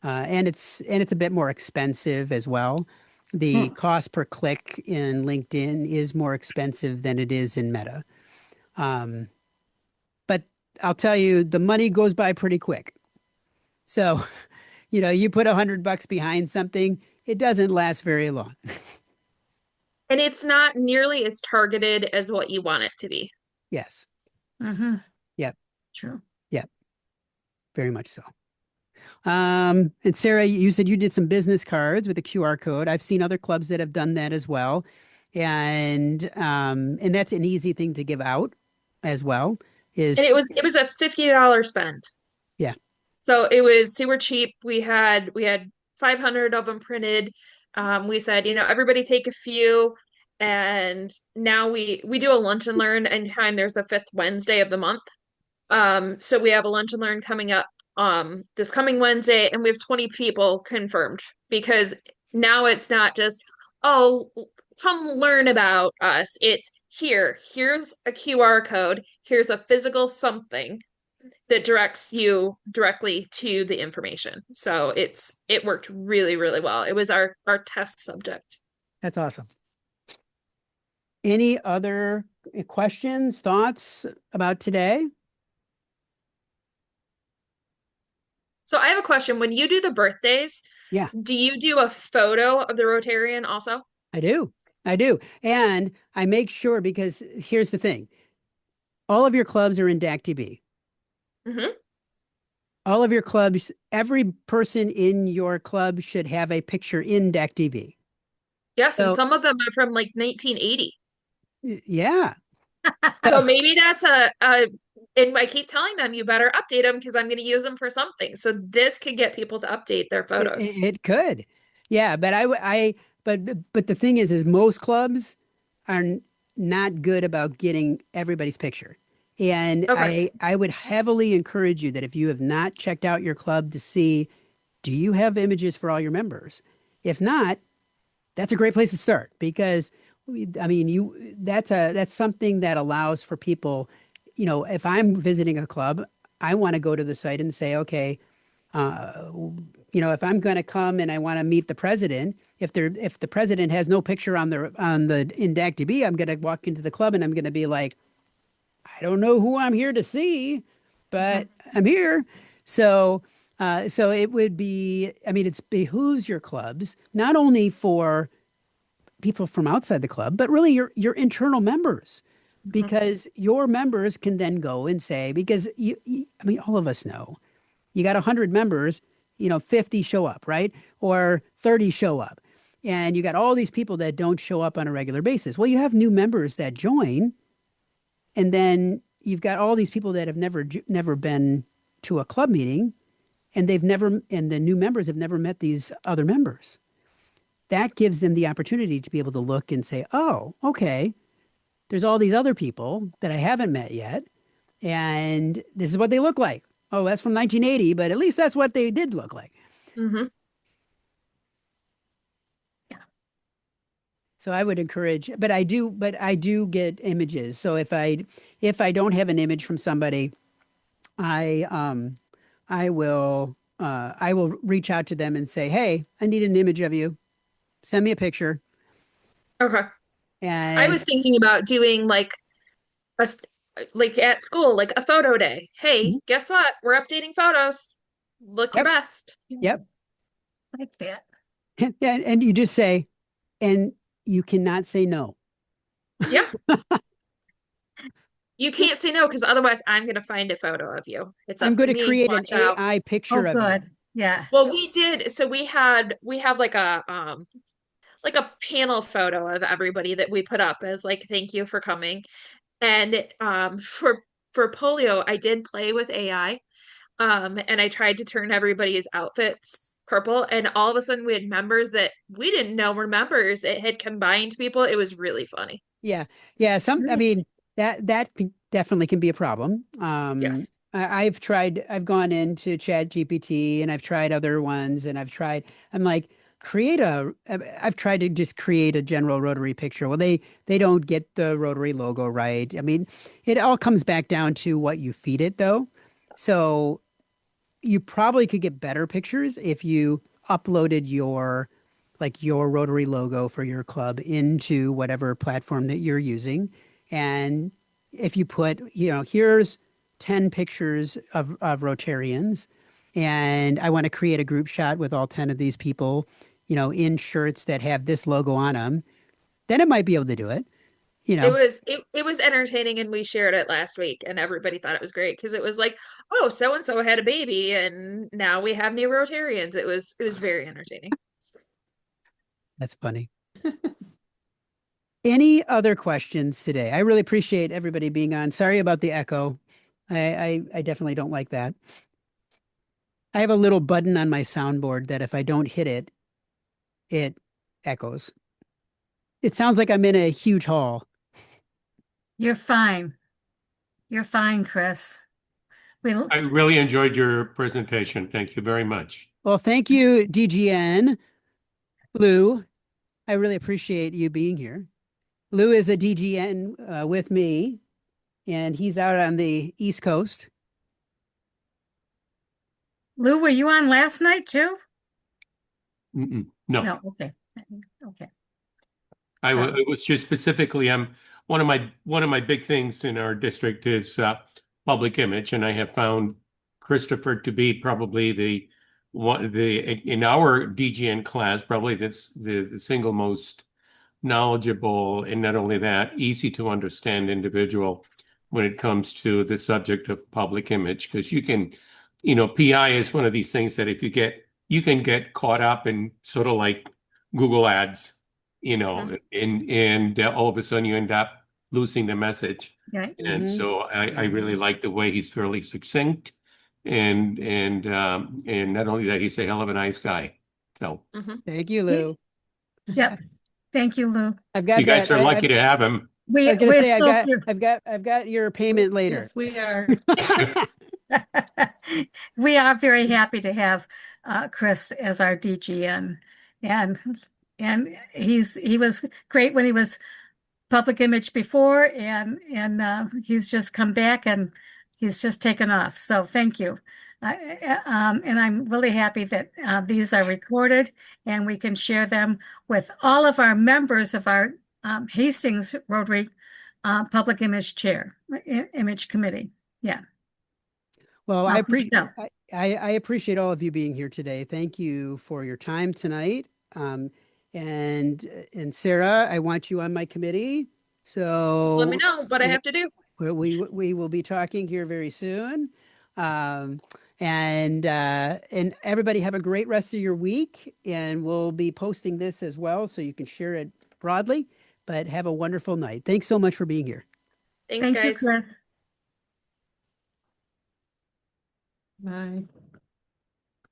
And it's a bit more expensive as well. The cost per click in LinkedIn is more expensive than it is in Meta. But I'll tell you, the money goes by pretty quick. So, you put $100 behind something, it doesn't last very long. And it's not nearly as targeted as what you want it to be. Yes. Mm-hmm. Yep. True. Yep. Very much so. And Sarah, you said you did some business cards with a QR code. I've seen other clubs that have done that as well. And that's an easy thing to give out as well. And it was a $50 spend. Yeah. So it was super cheap. We had 500 of them printed. We said, everybody take a few. And now we do a lunch and learn anytime there's the fifth Wednesday of the month. So we have a lunch and learn coming up this coming Wednesday, and we have 20 people confirmed, because now it's not just, oh, come learn about us. It's here's a QR code, here's a physical something that directs you directly to the information. So it worked really, really well. It was our test subject. That's awesome. Any other questions, thoughts about today? So I have a question. When you do the birthdays, Yeah, do you do a photo of the Rotarian also? I do. I do. And I make sure, because here's the thing. All of your clubs are in DACTB. Hmm. All of your clubs, every person in your club should have a picture in DACTB. Yes, and So, some of them are from like 1980. yeah. So So maybe that's a and I keep telling them you better update them because I'm going to use them for something. So this could get people to update their photos. it could. Yeah, but but the thing is most clubs are not good about getting everybody's picture. And Okay. I would heavily encourage you that if you have not checked out your club to see, do you have images for all your members? If not, that's a great place to start because I mean, that's something that allows for people, if I'm visiting a club, I want to go to the site and say, okay, uh, if I'm going to come and I want to meet the president, if the president has no picture on the inductee, I'm going to walk into the club and I'm going to be like, I don't know who I'm here to see, but I'm here. So, so it would be, I mean, it behooves your clubs not only for people from outside the club, but really your internal members, Mhm. because your members can then go and say, because I mean, all of us know you got 100 members, 50 show up, right? Or 30 show up. And you got all these people that don't show up on a regular basis. Well, you have new members that join, and then you've got all these people that have never been to a club meeting, and the new members have never met these other members. That gives them the opportunity to be able to look and say, oh, okay, there's all these other people that I haven't met yet, and this is what they look like. Oh, that's from 1980, but at least that's what they did look like. Mhm. So I would encourage, but I do get images. So if I don't have an image from somebody, I I will reach out to them and say, "Hey, I need an image of you. Send me a picture." Okay. I was And thinking about doing like a s- like at school, like a photo day. Hey, Mhm. guess what? We're updating photos. Look your Yep, best. yep. Like that. Yeah, and you just say, and you cannot say no. Yeah. You can't say no because otherwise I'm going to find a photo of you. It's I'm up going to to me. create an Watch out. AI Oh, picture of you. good. Yeah. Well, we did. So we have like a panel photo of everybody that we put up as like thank you for coming. And for polio, I did play with AI. And I tried to turn everybody's outfits purple, and all of a sudden we had members that we didn't know were members. It had combined people. It was really funny. Yeah, yeah. I mean, definitely can be a problem. Yes. I've gone into Chat GPT and I've tried other ones and I'm like, I've tried to just create a general Rotary picture. Well, they don't get the Rotary logo right. I mean, it all comes back down to what you feed it though. So you probably could get better pictures if you uploaded your Rotary logo for your club into whatever platform that you're using. And if you put, here's 10 pictures of Rotarians, and I want to create a group shot with all 10 of these people, in shirts that have this logo on them, then it might be able to do it, you know. It was entertaining, and we shared it last week and everybody thought it was great because it was like, oh, so and so had a baby and now we have new Rotarians. It was very entertaining. That's funny. Any other questions today? I really appreciate everybody being on. Sorry about the echo. I definitely don't like that. I have a little button on my soundboard that if I don't hit it, it echoes. It sounds like I'm in a huge hall. You're fine. You're fine, Chris. We I really enjoyed your presentation. Thank you very much. Well, thank you, DGN. Lou, I really appreciate you being here. Lou is a DGN with me, and he's out on the East Coast. Lou, were you on last night too? No, No, okay. Okay. it was just specifically, one of my big things in our district is public image, and I have found Christopher to be probably in our DGN class, probably the single most knowledgeable, and not only that, easy to understand individual when it comes to the subject of public image. Because PI is one of these things that you can get caught up in sort of like Google ads, and all of a sudden you end up losing the message. Right. And Mhm. so I really like the way he's fairly succinct, and not only that, he's a hell of a nice guy. So Thank you, Lou. Yep. Thank you, Lou. I've you got guys that. are lucky to have him. I was gonna We're say so cute. I've got your payment later. Yes, we are. We are very happy to have Chris as our DGN, and he was great when he was public image before, and he's just come back and he's just taken off. So thank you. And I'm really happy that these are recorded and we can share them with all of our members of our Hastings Rotary Public Image Image Committee. Yeah. Well, I appreciate No. I appreciate all of you being here today. Thank you for your time tonight. And Sarah, I want you on my committee. So Just let me know what I have to do. we will be talking here very soon. And everybody have a great rest of your week. And we'll be posting this as well so you can share it broadly. But have a wonderful night. Thanks so much for being here. Thanks, Thank you, guys. Chris. Bye.